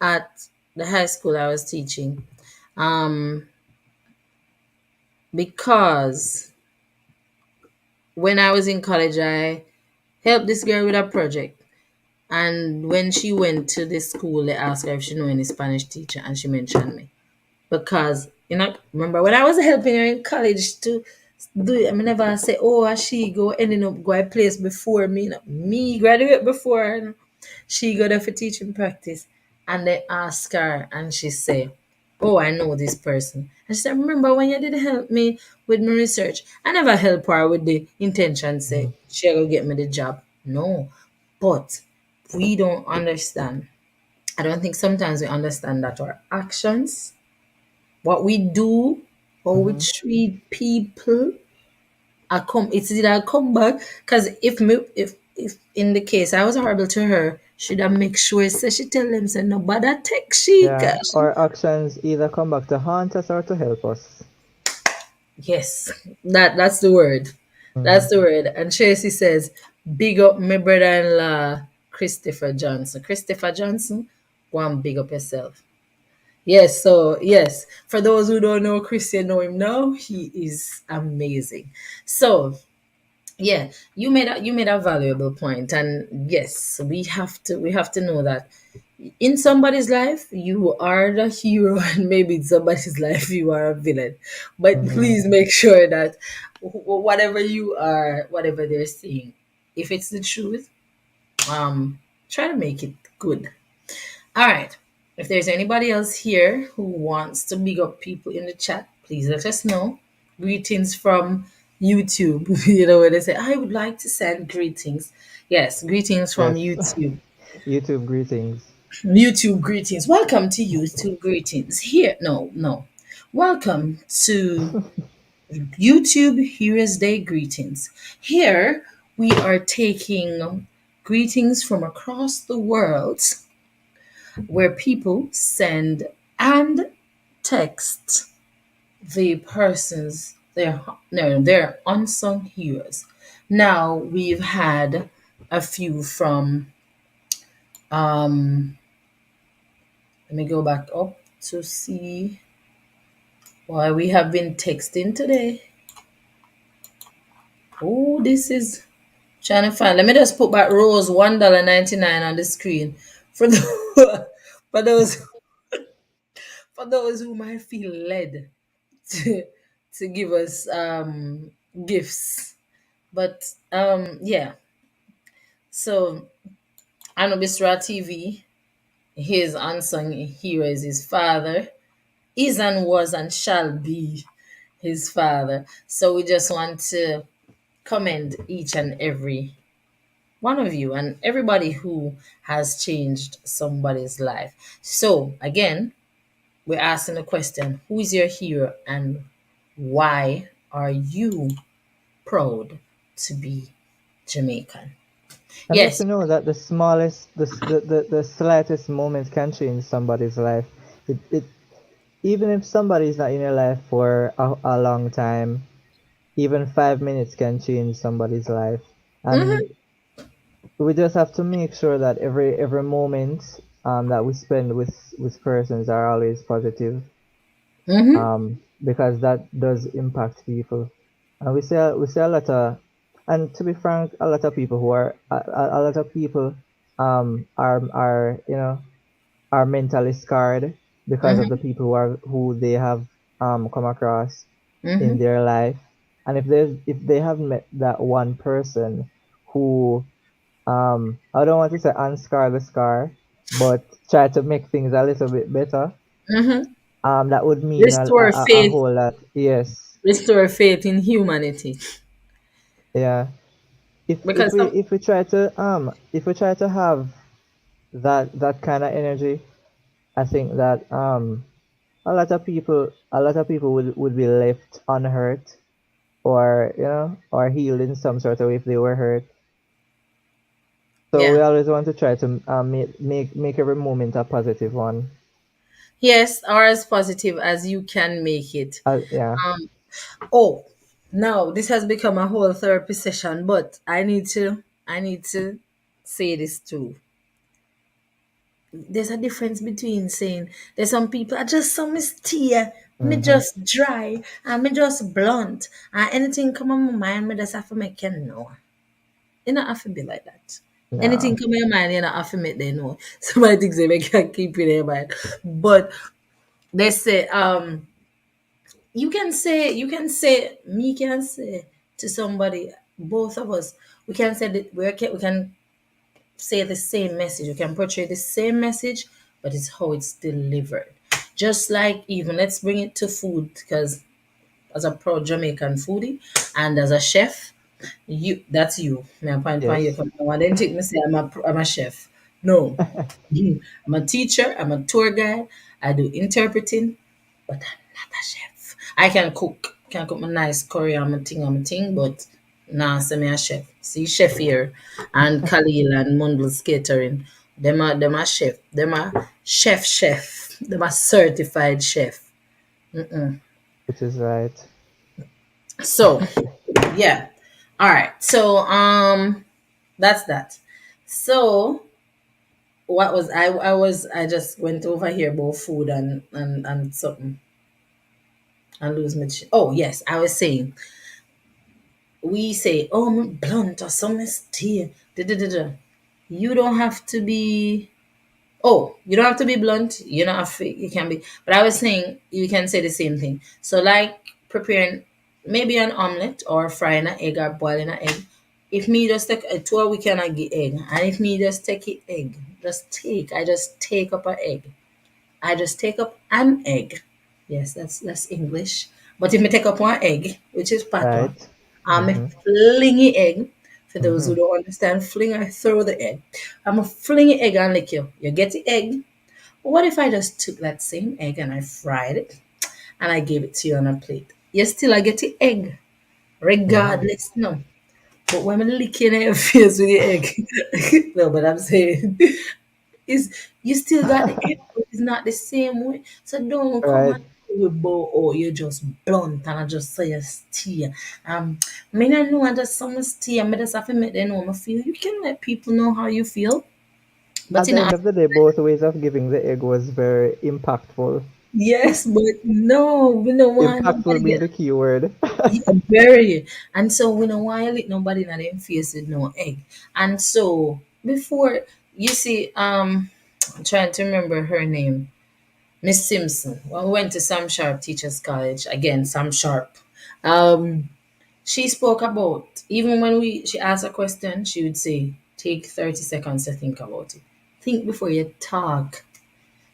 at the high school I was teaching, um because when I was in college I helped this girl with a project, and when she went to the school they asked her if she knew any Spanish teacher and she mentioned me. Because remember when I was helping her in college to do it, I mean, never say, oh, she go ending up go a place before me. Me graduate before her. She go there for teaching practice, and they ask her, and she say, oh, I know this person. And she said, remember when you did help me with my research? I never help her with the intention Mm-hmm. say she will get me the job. No, but we don't understand. I don't think sometimes we understand that our actions, what we do, how we Mm-hmm. treat people, it's either a come back. Because if in the case I was horrible to her, should I make sure say she tell them say nobody take she Yeah. cash. Our actions either come back to haunt us or to help us. Yes, that's the word. Mm-hmm. That's the word. And Tracy says, big up my brother-in-law, Christopher Johnson. Christopher Johnson, go and big up yourself. Yes, so yes, for those who don't know Christian, know him now. He is amazing. So yeah, you made a valuable point, and yes, we have to know that. In somebody's life, you are the hero, and maybe in somebody's life, you are a villain. But Mm-hmm. please make sure that whatever you are, whatever they're saying, if it's the truth, um, try to make it good. All right. If there's anybody else here who wants to big up people in the chat, please let us know. Greetings from YouTube. You know, where they say, I would like to send greetings. Yes, greetings from Yes. YouTube. YouTube greetings. YouTube greetings. Welcome to YouTube greetings. Here, no, no. Welcome to YouTube Heroes Day greetings. Here, we are taking greetings from across the world where people send and text the persons, their no, their unsung heroes. Now we've had a few from let me go back up to see why we have been texting today. Oh, this is trying to find. Let me just put back Rose $1.99 on the screen for the, for those for those who might feel led to to give us gifts. But yeah. So Anubisra TV, his unsung hero is his father, is and was and shall be his father. So we just want to commend each and every one of you and everybody who has changed somebody's life. So again, we're asking the question, who is your hero and why are you proud to be Jamaican? And just to Yes. know that the smallest, the slightest moment can change somebody's life. It even if somebody is not in your life for a long time, even 5 minutes can change somebody's life. Mm-hmm. And we just have to make sure that every moment that we spend with persons are always positive, Mm-hmm. because that does impact people. And we see a lot of, and to be frank, a lot of people who are a lot of people are are mentally scarred because of the Mm-hmm. people who they have come across in Mm-hmm. their life. And if they have met that one person who, I don't want to say unscar the scar, but try to make things a little bit better, Mm-hmm. that would mean Restore a faith, whole lot. Yes. restore faith in humanity. Yeah. Because some, If we try to have that kind of energy, I think that a lot of people would be left unhurt, or or healed in some sort of way if they were hurt. So we yeah. always want to try to make every moment a positive one. Yes, or as positive as you can make it. Yeah. Um, oh, now this has become a whole therapy session, but I need to say this too. There's a difference between saying there's some people are just so mysterious, me Mm-hmm. just dry, and me just blunt, and anything come on my mind, me just have to make you know. You don't have to be like that. Anything No. come in your mind, you don't have to make them know. Somebody thinks they can keep it in their mind. But they say, you can say me can say to somebody, both of us, we can say that we can say the same message, we can portray the same message, but it's how it's delivered. Just like, even let's bring it to food, because as a proud Jamaican foodie and as a chef, that's you. Me a point for you. Yes. Come on, I didn't take me say I'm a chef. No. I'm a teacher, I'm a tour guide, I do interpreting, but I'm not a chef. I can cook. Can cook my nice curry, I'm a thing, but nah, say me a chef. See chef here and Khalil and Mundle's catering. Them a chef. Them a chef. Them a certified chef. Which is right. So yeah. All right. So that's that. So I just went over here about food and something and lose my oh yes, I was saying, we say, oh, I'm blunt or some steel. Da, da, da, da. You don't have to be. Oh, you don't have to be blunt. You're not afraid. You can be. But I was saying you can say the same thing. So like preparing maybe an omelet or frying an egg or boiling an egg. If me just take a 2 week can I get egg, and if me just take it egg, I just take up an egg. I just take up an egg. Yes, that's English. But if me take up one egg, which is patois, Right. I'm a Mm-hmm. flingy egg. For those Mm-hmm. who don't understand, fling, I throw the egg. I'm a flingy egg and lick you. You get the egg. What if I just took that same egg and I fried it and I gave it to you on a plate? You still I get the egg, Mm-hmm. regardless. No. But when I'm licking at your face with the egg, no, but I'm saying is you still got the egg, but it's not the same way. So don't come Right. and say with bow or you just blunt and I just say you steer. Me not know I just someone steer, me just have to make them know I feel. You can let people know how you feel. But At in the a end of the day, both ways of giving the egg was very impactful. yes, but no, we don't want Impactful nobody being get the key word. yeah, very. And so we don't want to let nobody in them face with no egg. And so before you see, I'm trying to remember her name. Miss Simpson. When we went to Sam Sharp Teachers College, again, Sam Sharp, um, she spoke about, even when she asked a question, she would say, take 30 seconds to think about it. Think before you talk.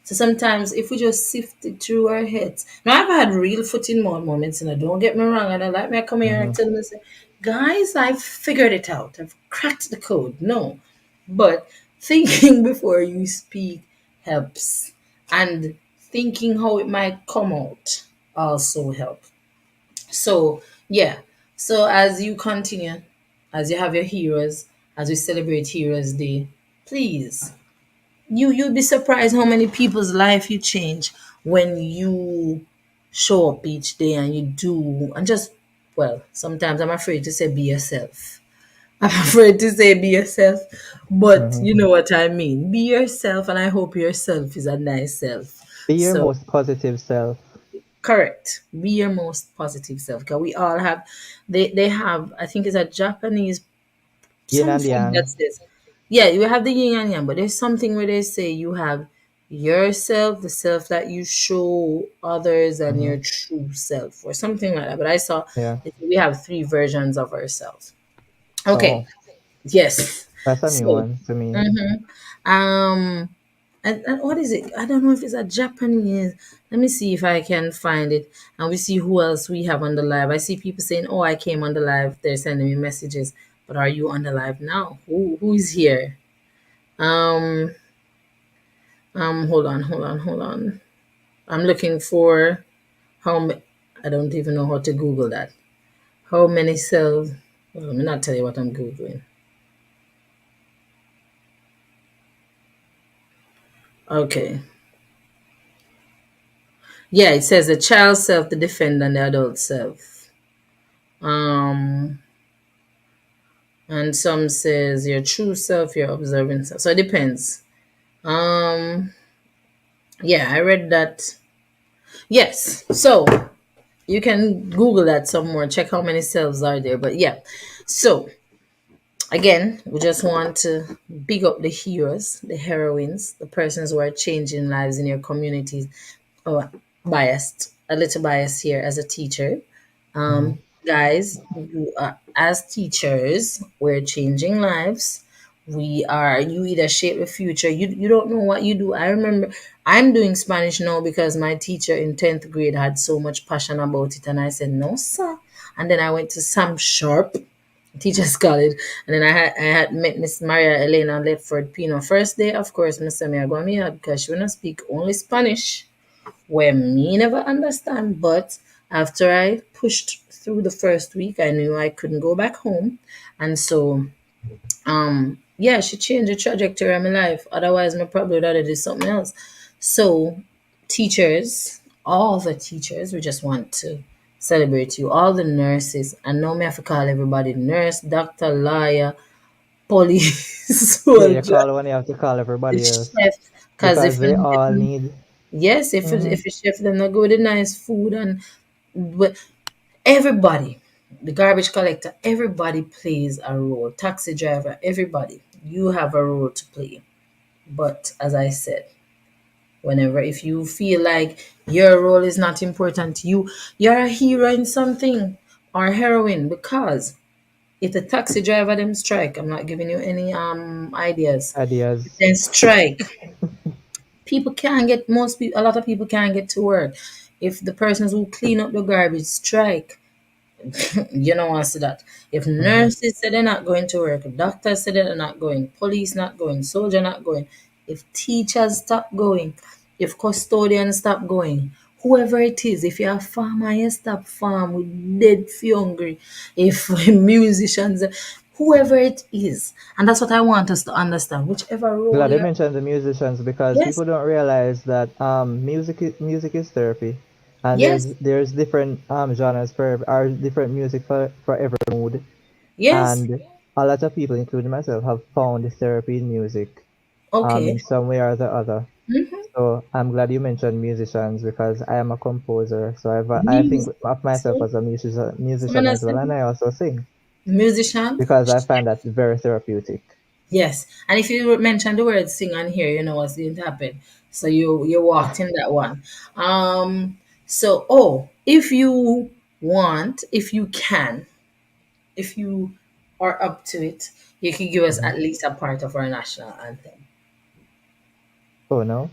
So sometimes if we just sift it through our heads. Now I've had real foot in mouth moments, and don't get me wrong, and I like me I come here and Mm-hmm. tell them, say, guys, I've figured it out. I've cracked the code. No. But thinking before you speak helps. And thinking how it might come out also helps. So yeah. So as you continue, as you have your heroes, as we celebrate Heroes Day, please you'd be surprised how many people's life you change when you show up each day and you do and just well sometimes I'm afraid to say be yourself. I'm afraid to say be yourself, but Mm-hmm. you know what I mean. Be yourself, and I hope yourself is a nice self. Be your So most positive self. correct, be your most positive self because we all have they have I think it's a Japanese Yin some and form yang. that says, yeah, you have the yin and yang, but there's something where they say you have yourself, the self that you show others, and Mm-hmm. your true self, or something like that. But I saw Yeah. we have three versions of ourselves. Okay, Oh, yes. that's a new So, one to me. mhm. um, and what is it? I don't know if it's a Japanese. Let me see if I can find it, and we see who else we have on the live. I see people saying, "Oh, I came on the live." They're sending me messages, but are you on the live now? Who is here? Um, hold on. I'm looking for how. I don't even know how to Google that. How many cells? Well, let me not tell you what I'm googling. Okay. Yeah, it says the child self, the defender, and the adult self. Um, and some says your true self, your observant self. So it depends. Um, yeah, I read that. Yes, so you can Google that some more. Check how many selves are there. But yeah, so again, we just want to big up the heroes, the heroines, the persons who are changing lives in your communities. Oh, biased, a little biased here as a teacher. Mm-hmm. Guys, as teachers, we're changing lives. We are, you either shape the future, you don't know what you do. I remember I'm doing Spanish now because my teacher in 10th grade had so much passion about it, and I said, no, sir. And then I went to Sam Sharp Teachers College, and then I had met Miss Maria Elena Ledford Pino. First day, of course, Miss Samia go me out because she wanna speak only Spanish where me never understand. But after I pushed through the first week, I knew I couldn't go back home. And so yeah, she changed the trajectory of my life. Otherwise my probably would have did something else. So teachers, all the teachers, we just want to celebrate you. All the nurses. And now me have to call everybody nurse, doctor, lawyer, police, Yeah, you soldier, call one, you have to call everybody else chef. Because because if they all need. yes, Mm-hmm. if a chef them not go with the nice food and but everybody, the garbage collector, everybody plays a role. Taxi driver, everybody, you have a role to play. But as I said, whenever if you feel like your role is not important to you, you're a hero in something or heroine because if the taxi driver them strike, I'm not giving you any ideas. Ideas. Then strike. People can't get most people a lot of people can't get to work. If the persons who clean up the garbage strike, you don't want to see that. If Hmm. nurses say they're not going to work, if doctors say they're not going, police not going, soldier not going, if teachers stop going, if custodians stop going, whoever it is, if you're a farmer, you stop farm with dead for hungry, if musicians, whoever it is, and that's what I want us to understand. Whichever role Glad you you're, mentioned the musicians because yes, people don't realize that music is therapy, and yes, there's different genres for or different music for every mood, yes, and a lot of people, including myself, have found therapy in music okay. in some way or the other. Mm-hmm. So I'm glad you mentioned musicians because I am a composer. So I think Music. of myself So, as a musician someone as has well, and I also sing musician. because I find that very therapeutic. Yes, and if you mention the word sing on here, you know what's going to happen. So you walked in that one. So if you want, if you can, if you are up to it, you can give us Hmm. at least a part of our national anthem. Oh no?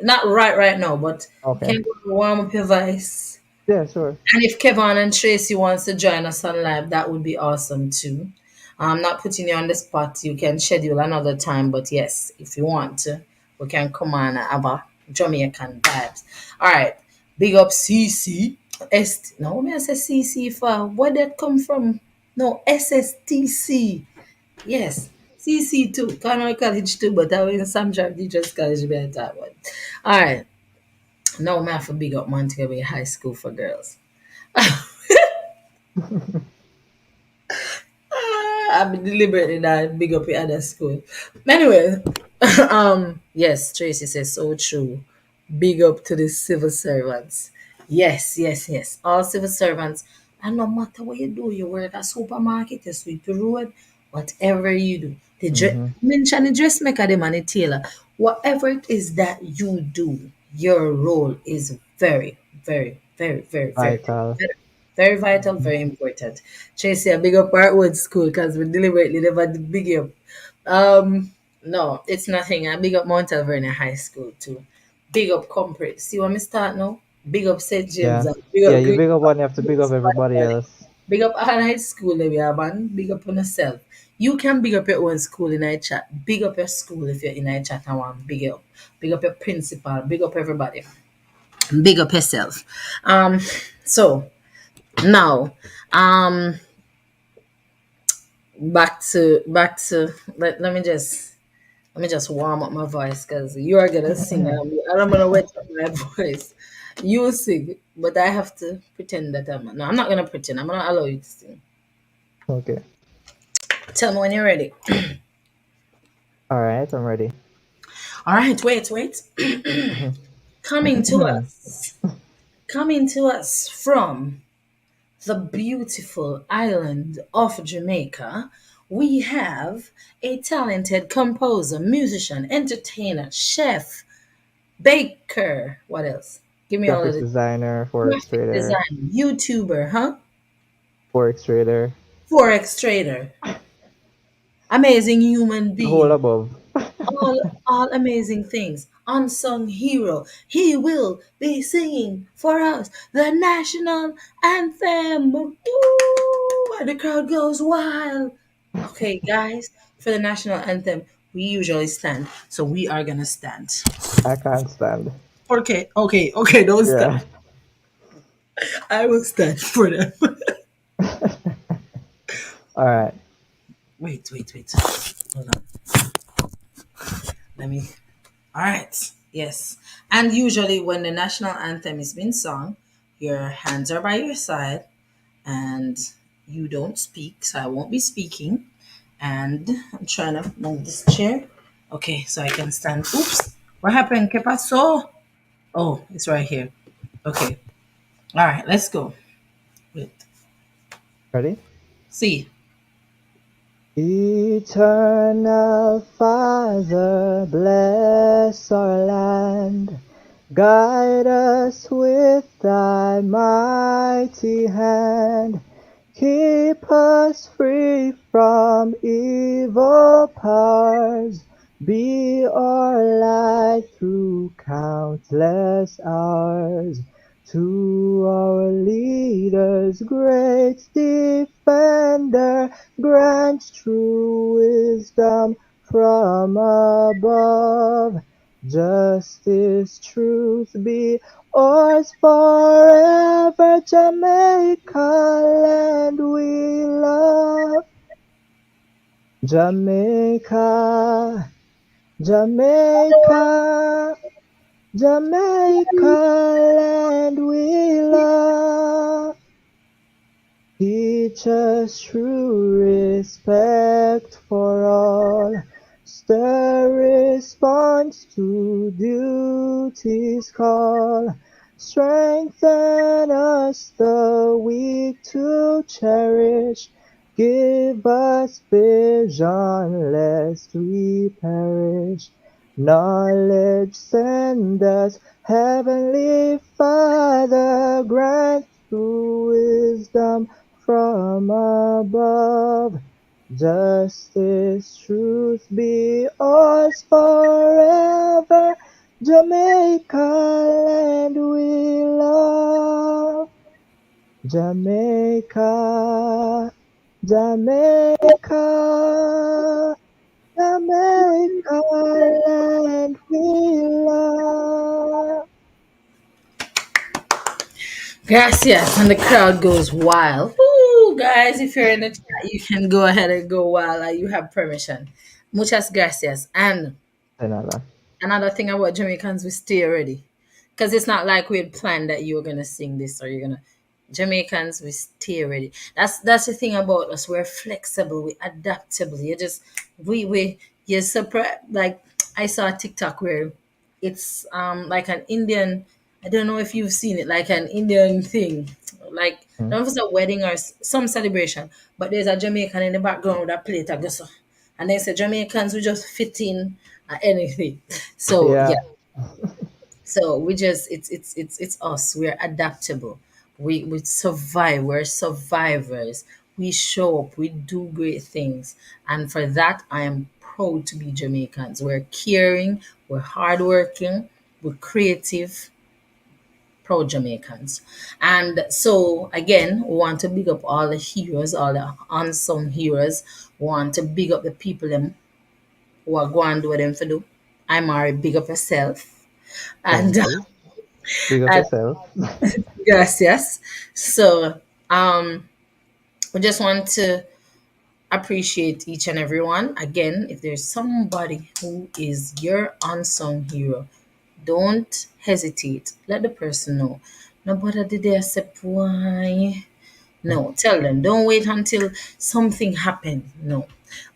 Not right now, but Okay. can you warm up your voice? Yeah, sure. And if Kevin and Tracy wants to join us on live, that would be awesome too. I'm not putting you on the spot. You can schedule another time, but yes, if you want to, we can come on and have a Jamaican vibes. All right, big up CC. No, me I say CC for where that come from? No, SSTC. Yes, CC too. Canal College too, but I was in some job teachers college by that one. All right, now I have to big up Montego Bay High School for girls. I've been deliberately not big up your other school. Anyway, yes, Tracy says so true. Big up to the civil servants. Yes, yes, yes. All civil servants. And no matter what you do, you work at supermarket, you sweep the road, whatever you do. Hmm. Mention the dressmaker, them and the tailor. Whatever it is that you do, your role is very, very, very, very, very, Vital. very, very vital, Hmm. very important. Tracy, a big up Artwood School because we deliberately never did big up. No, it's nothing. I big up Mount Alvernia High School too. Big up Comprate. See what me start now? Big up St. James Yeah. and big Yeah, up you Green big up Park. one, you have to big up everybody else. Big up all high school that we have, man. Big up on yourself. You can big up your own school in a chat. Big up your school if you're in a chat and want big up. Big up your principal. Big up everybody. Big up yourself. So now, um, let me just warm up my voice because you are gonna sing and I'm gonna wet up my voice. You will sing, but I have to pretend that I'm no, I'm not gonna pretend. I'm gonna allow you to sing. Okay. Tell me when you're ready. All right, I'm ready. All right, wait. Coming to us, coming to us from the beautiful island of Jamaica, we have a talented composer, musician, entertainer, chef, baker. What else? Give me all of Graphics the designer, graphic design, YouTuber, huh? forex trader, Forex trader, amazing human the whole being, above. all amazing things. Unsung hero. He will be singing for us the national anthem. Woo! And the crowd goes wild. Okay, guys, for the national anthem, we usually stand, so we are gonna stand. I can't stand. Okay, don't Yeah. stand. I will stand for them. All right. Wait. Hold on. Let me. All right. Yes. And usually, when the national anthem is being sung, your hands are by your side and you don't speak. So I won't be speaking. And I'm trying to move this chair. Okay, so I can stand. Oops. What happened? ¿Qué pasó? Oh, it's right here. Okay. All right, let's go. Wait. Ready? See. Eternal Father, bless our land. Guide us with thy mighty hand. Keep us free from evil powers. Be our light through countless hours. To our leaders, great defender, grant true wisdom from above. Justice, truth be ours forever, Jamaica land we love. Jamaica, Jamaica, Jamaica land we love. Teach us true respect for all. Stir response to duty's call. Strengthen us the weak to cherish. Give us vision lest we perish. Knowledge send us, Heavenly Father, grant true wisdom from above. Justice, truth be ours forever. Jamaica land we love. Jamaica, Jamaica, Jamaica land we love. Gracias. And the crowd goes wild. Woo, guys, if you're in the chat, you can go ahead and go wild. You have permission. Muchas gracias. And Another. another thing about Jamaicans, we stay ready. Because it's not like we had planned that you were gonna sing this or you're gonna Jamaicans, we stay ready. That's the thing about us. We're flexible, we adaptable. You just we you're surprised. Like I saw a TikTok where it's like an Indian, I don't know if you've seen it, like an Indian thing. Like I don't know if it's a wedding or some celebration, but there's a Jamaican in the background with a plate of gusto. And they say Jamaicans we just fit in at anything. So yeah, Yeah, so we just it's us. We're adaptable. We survive. We're survivors. We show up. We do great things. And for that I am proud to be Jamaicans. We're caring, we're hardworking, we're creative, proud Jamaicans. And so again, we want to big up all the heroes, all the unsung heroes. We want to big up the people them who are going to do what them for do. I'm already big up yourself. And thank you. Big up and yourself. yes, yes. So we just want to appreciate each and every one. Again, if there's somebody who is your unsung hero, don't hesitate. Let the person know. Nobody did they accept why. No, tell them. Don't wait until something happens. No.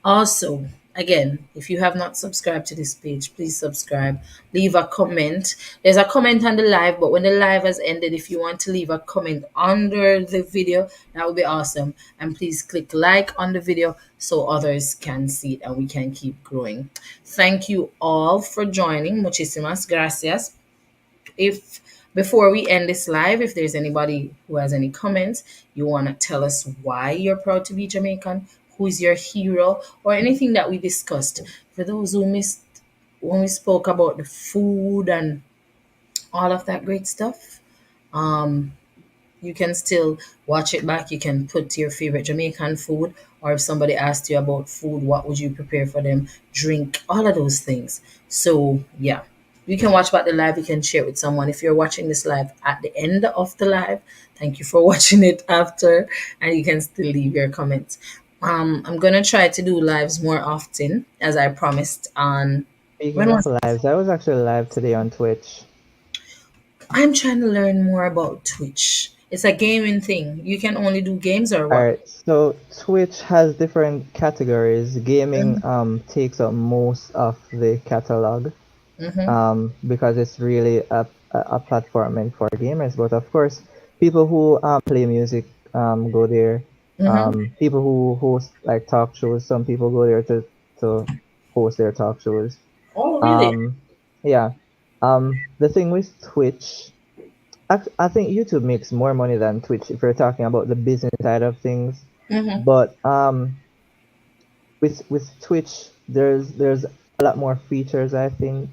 Also, again, if you have not subscribed to this page, please subscribe. Leave a comment. There's a comment on the live, but when the live has ended, if you want to leave a comment under the video, that would be awesome. And please click like on the video so others can see it and we can keep growing. Thank you all for joining. Muchísimas gracias. If before we end this live, if there's anybody who has any comments, you want to tell us why you're proud to be Jamaican, who is your hero, or anything that we discussed. For those who missed when we spoke about the food and all of that great stuff, um, you can still watch it back. You can put your favorite Jamaican food, or if somebody asked you about food, what would you prepare for them? Drink, all of those things. So, yeah, you can watch back the live. You can share it with someone. If you're watching this live at the end of the live, thank you for watching it after, and you can still leave your comments. I'm gonna try to do lives more often, as I promised. On Speaking when of was lives, I was actually live today on Twitch. I'm trying to learn more about Twitch. It's a gaming thing. You can only do games or what? Alright, so Twitch has different categories. Gaming Mm-hmm. takes up most of the catalog Mm-hmm. because it's really a platform meant for gamers. But of course, people who play music go there. Mm-hmm. People who host like talk shows, some people go there to host their talk shows. Oh, really? Um, yeah. The thing with Twitch, I think YouTube makes more money than Twitch if you're talking about the business side of things. Mm-hmm. But with Twitch, there's a lot more features I think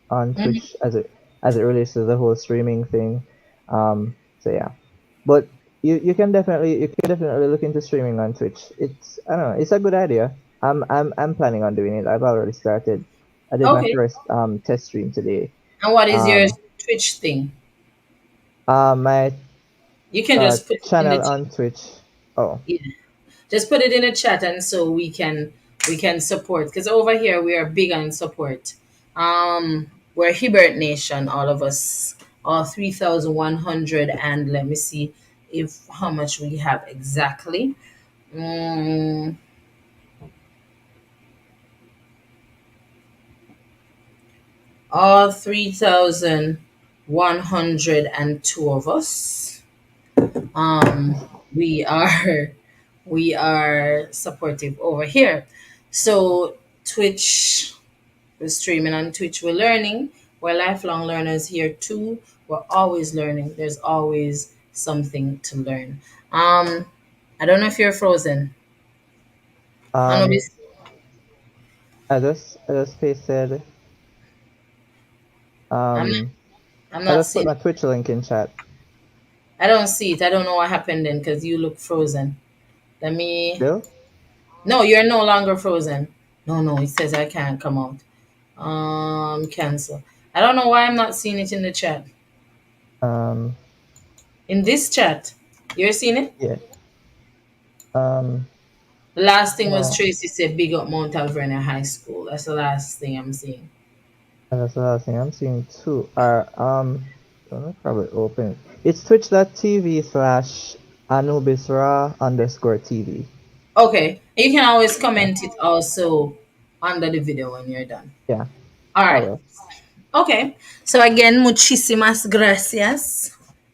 on Mm-hmm. Twitch as it relates to the whole streaming thing. So yeah, but you can definitely look into streaming on Twitch. It's I don't know, it's a good idea. I'm planning on doing it. I've already started. I did my Okay. first test stream today. And what is your Um, Twitch thing? my You can just put it in the channel chat. on Twitch. Oh, Yeah. Just put it in the chat, and so we can support, because over here we are big on support. We're Hibbert Nation, all of us, all 3,100, and let me see if how much we have exactly. Mm, all 3,102 of us. Um, we are we are supportive over here. So Twitch, we're streaming on Twitch. We're learning. We're lifelong learners here too. We're always learning. There's always something to learn. Um, I don't know if you're frozen. um, Anubis, I just pasted I'm not, um I'm I not just put seeing my it. Twitch link in chat. I don't see it. I don't know what happened then because you look frozen. Let me. Still, No, you're no longer frozen. No, no, it says I can't come out. Cancel. I don't know why I'm not seeing it in the chat. um, In this chat, you're seeing it? yeah, um, The last thing was no, Tracy said, "Big up Mount Alvernia High School." That's the last thing I'm seeing. that's the last thing I'm seeing too. Let me probably open it. It's twitch.tv/AnubisRaw_TV. Okay, you can always comment it also under the video when you're done. Yeah, All I right. will. Okay. So again, muchísimas gracias.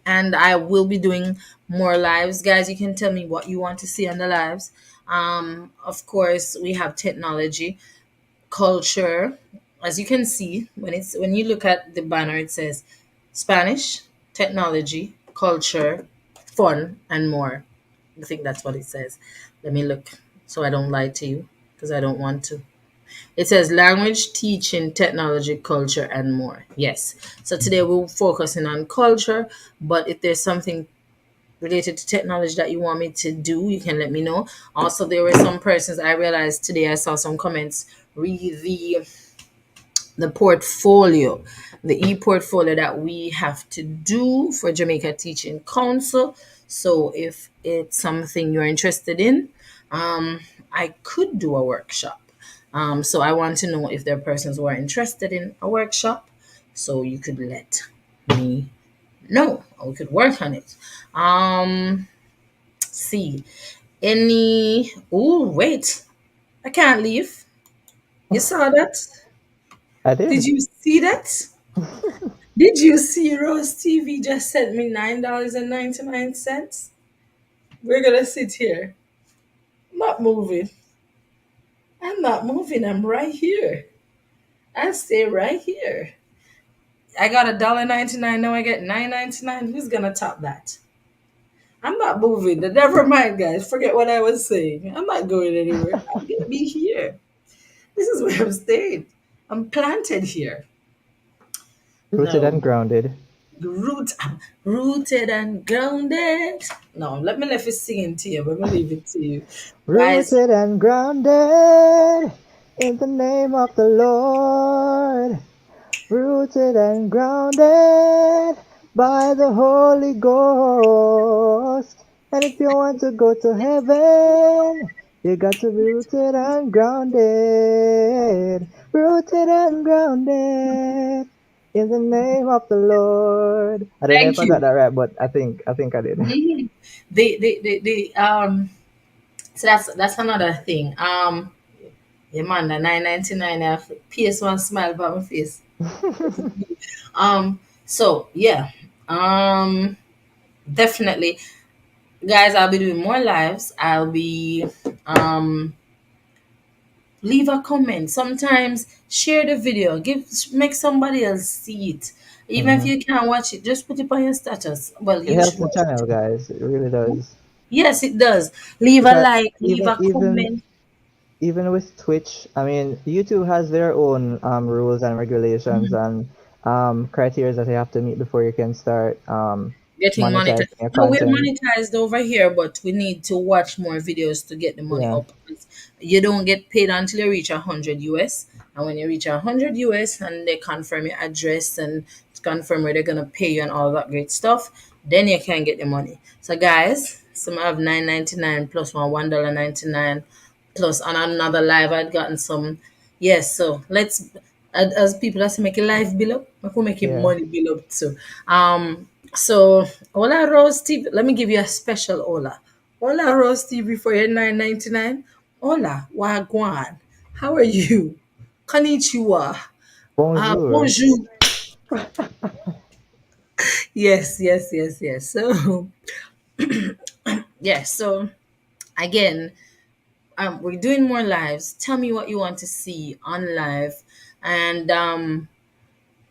And I will be doing more lives. Guys, you can tell me what you want to see on the lives. Of course, we have technology, culture. As you can see, when you look at the banner, it says Spanish, technology, culture, fun, and more. I think that's what it says. Let me look so I don't lie to you because I don't want to. It says language, teaching, technology, culture, and more. Yes. So today we're focusing on culture, but if there's something related to technology that you want me to do, you can let me know. Also, there were some persons I realized today, I saw some comments, read the portfolio, the e-portfolio that we have to do for Jamaica Teaching Council. So if it's something you're interested in, I could do a workshop. So I want to know if there are persons who are interested in a workshop. So you could let me know. Or we could work on it. See any. Oh wait, I can't leave. You saw that? I Did did. you see that? Did you see Rose TV just sent me $9.99? We're gonna sit here. I'm not moving. I'm not moving. I'm right here. I stay right here. I got $1.99. Now I get $9.99. Who's gonna top that? I'm not moving. Never mind, guys. Forget what I was saying. I'm not going anywhere. I'm gonna be here. This is where I'm staying. I'm planted here. Rooted No. and grounded. Root, rooted and grounded. No, let me sing it to you. Let me leave it to you, guys. Rooted and grounded in the name of the Lord. Rooted and grounded by the Holy Ghost. And if you want to go to heaven, you got to be rooted and grounded. Rooted and grounded in the name of the Lord. I don't know if Thank I got you. that right, but I think I did. Mhm. So that's another thing. Yeah, man, the 9.99 have PS one smile by my face. So yeah, definitely. Guys, I'll be doing more lives. I'll be um leave a comment. Sometimes share the video. Make somebody else see it. Even if Hmm. you can't watch it, just put it on your status. Well, It you helps should the watch channel, it. guys. It really does. Yes, it does. Leave a Because like, leave even a even comment. even with Twitch, I mean, YouTube has their own rules and regulations and criteria that you have to meet before you can start Getting monetized. monetizing your No, we're content. monetized over here, but we need to watch more videos to get the money Yeah. up. You don't get paid until you reach 100 US, and when you reach 100 US, and they confirm your address and confirm where they're gonna pay you and all that great stuff, then you can get the money. So, guys, some have 9.99 plus $1.99 plus on another live. I'd gotten some. Yes, so let's as people that's make a life bill up, I could make a Yeah. money bill up too. So Hola Rose TV. Let me give you a special Hola. Hola Rose TV for your 9.99. Hola, Wagwan. How are you? Konnichiwa. Bonjour. Bonjour. Yes, yes, yes, yes. So yes, so again, we're doing more lives. Tell me what you want to see on live, and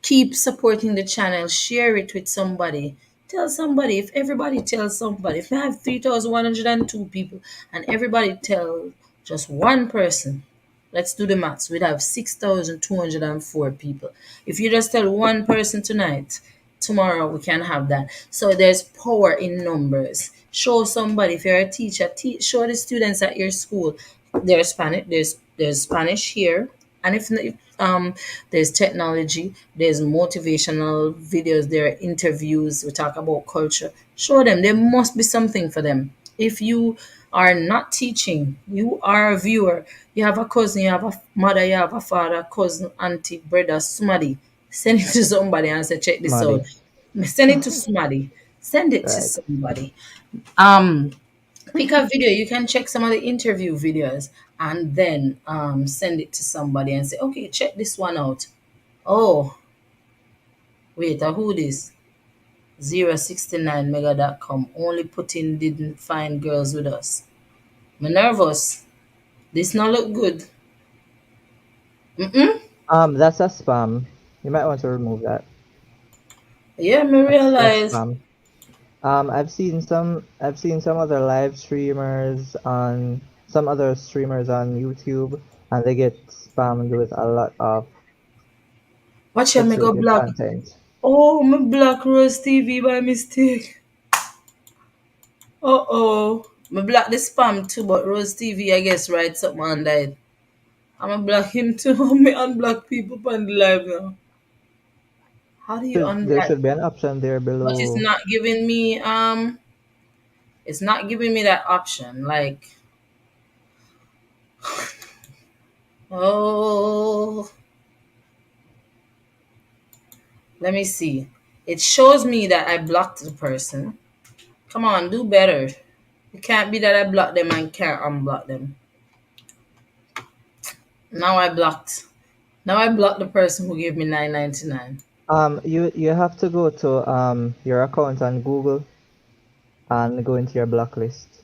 keep supporting the channel. Share it with somebody. Tell somebody. If everybody tells somebody, if I have 3,102 people and everybody tell just one person, let's do the maths. We'd have 6,204 people. If you just tell one person tonight, tomorrow we can have that. So there's power in numbers. Show somebody. If you're a teacher, show the students at your school. There's Spanish. There's Spanish here, and if there's technology, there's motivational videos, there are interviews. We talk about culture. Show them. There must be something for them. If you are not teaching, you are a viewer. You have a cousin, you have a mother, you have a father, cousin, auntie, brother, somebody. Send it to somebody and say, check this out. Money. Send it to somebody. Send it to Right. somebody. Um, Pick a video. You can check some of the interview videos and then send it to somebody and say, okay, check this one out. Oh, wait, who this? 069mega.com. Only Putin didn't find girls with us. I'm nervous. This not look good. Mm-mm. That's a spam. You might want to remove that. Yeah, me That's realize. spam. I've seen some other live streamers on some other streamers on YouTube, and they get spammed with a lot of Watch your mega exclusive block. content. Oh, my block Rose TV by mistake. Uh-oh. Me block the spam too, but Rose TV, I guess, write something on that. I'm gonna block him too. Me unblock people on the live now. How do you There unblock? should be an option there But it's below. not giving me it's not giving me that option. Like, oh, let me see. It shows me that I blocked the person. Come on, do better. It can't be that I blocked them and can't unblock them. Now I blocked. Now I blocked the person who gave me 9.99. You have to go to your account on Google and go into your blacklist.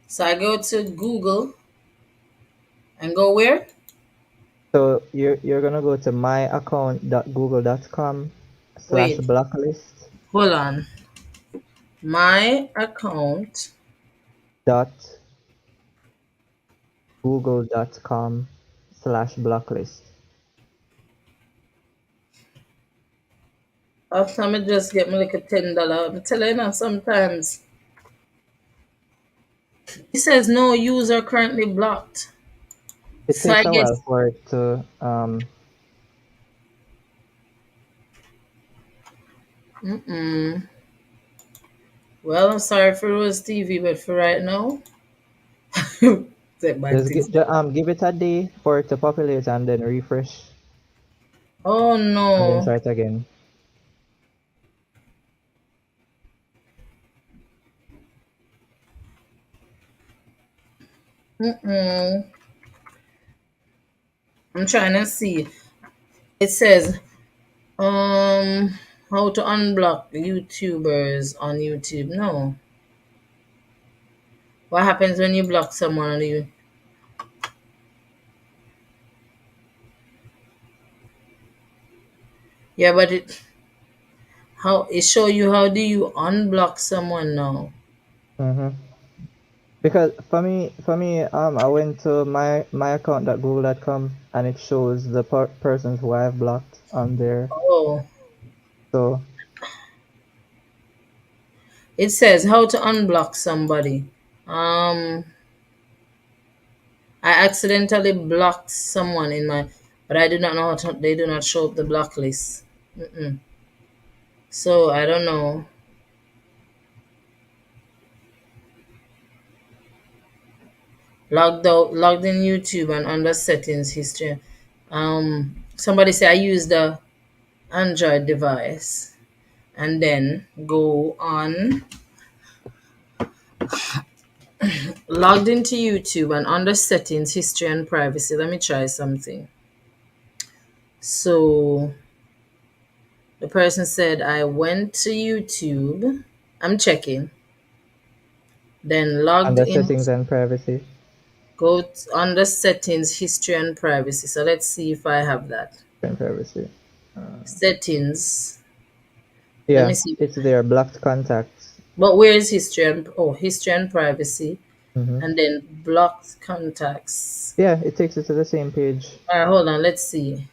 So I go to Google and go where? So you're gonna go to myaccount.google.com slash Wait, blacklist hold on. My account. dot google.com slash blacklist. After me just get me like a $10. I'm telling you now, sometimes it says no user currently blocked. It So I takes a while guess for it to mm-mm. Well, I'm sorry for Rose TV, but for right now, that bad just things. give it a day for it to populate and then refresh Oh and then no. try it again. Mm-mm. I'm trying to see. It says um how to unblock YouTubers on YouTube. No. What happens when you block someone and you? Yeah, but it show you how do you unblock someone now? Mm-hmm. Because I went to my account.google.com and it shows the persons who I've blocked on there. Oh, So it says how to unblock somebody. Um, I accidentally blocked someone in my, but I do not know how to. They do not show up the block list. Mm-mm. So I don't know. Logged out, logged in YouTube and under settings history. Somebody say I use the Android device and then go on logged into YouTube and under settings history and privacy. Let me try something. So the person said I went to YouTube. I'm checking. Then logged under in. settings and privacy Under settings history and privacy. So let's see if I have that. and privacy. Settings. Let me Yeah, see. it's there. Blocked contacts. But where is history and history and privacy, Mm-hmm. and then blocked contacts. Yeah, it takes you to the same page. All right, hold on. Let's see.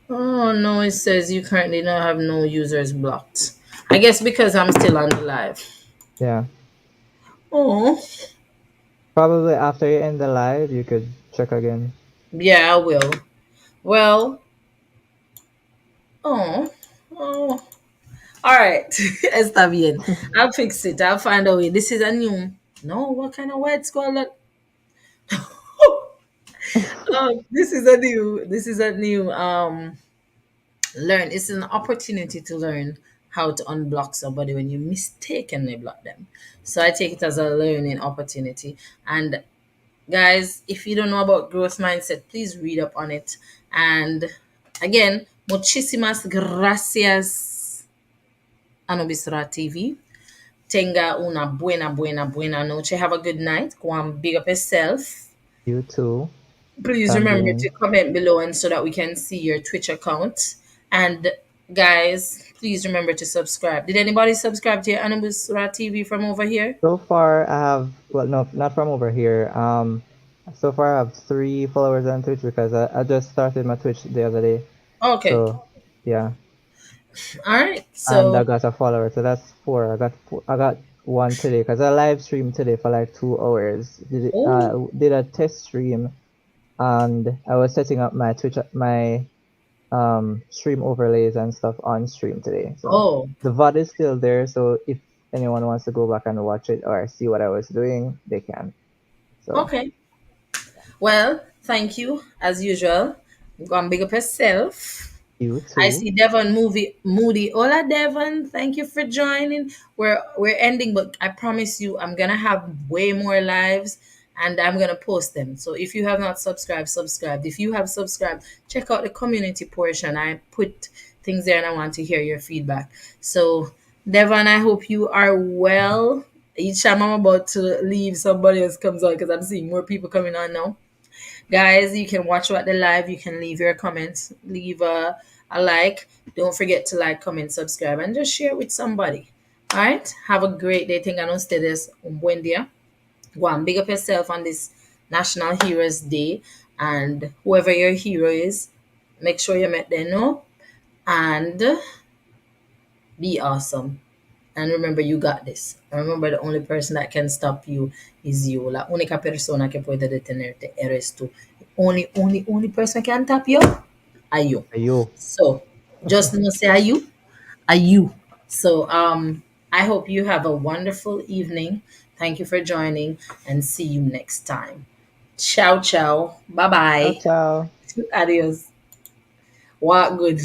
Oh no, it says you currently don't have no users blocked. I guess because I'm still on the live. Yeah. Oh, Probably after you end the live, you could check again. yeah, I will. Well, oh, oh. All right, está bien. I'll fix it. I'll find a way. This is a new. No, what kind of white squall? This is a new. This is a new. Learn. It's an opportunity to learn how to unblock somebody when you mistakenly block them. So I take it as a learning opportunity. And guys, if you don't know about growth mindset, please read up on it. And again, muchísimas gracias, Anubisra TV. Tenga una buena noche. Have a good night. Go and big up yourself. You too. Please remember to También. comment below and so that we can see your Twitch account. And guys, please remember to subscribe. Did anybody subscribe to your Anubisra TV from over here? So far, I have, well, no, not from over here. So far I have 3 followers on Twitch because I just started my Twitch the other day. Okay. So, yeah. All right. And I So, got a follower, so that's 4. I got one today because I live streamed today for like 2 hours. oh, Did a test stream, and I was setting up my stream overlays and stuff on stream today. So oh, the VOD is still there. So if anyone wants to go back and watch it or see what I was doing, they can. So okay. Well, thank you as usual. Go and big up yourself. you I too. see Devon Moody. Hola Devon, thank you for joining. We're ending, but I promise you I'm gonna have way more lives and I'm gonna post them. So if you have not subscribed, subscribe. If you have subscribed, check out the community portion. I put things there and I want to hear your feedback. So Devon, I hope you are well. Each time I'm about to leave, somebody else comes on because I'm seeing more people coming on now. Guys, you can watch what the live. You can leave your comments, leave a like. Don't forget to like, comment, subscribe, and just share with somebody. All right. Have a great day. Tengan ustedes un buen día. Go and big up yourself on this National Heroes Day, and whoever your hero is, make sure you met them know and be awesome. And remember, you got this. And remember, the only person that can stop you is you. La única persona que puede detenerte eres tú. Only person can stop you are you. You. So, just no say are you, are you. So, I hope you have a wonderful evening. Thank you for joining, and see you next time. Ciao, ciao. Bye Ciao, bye. ciao. Adios. What good.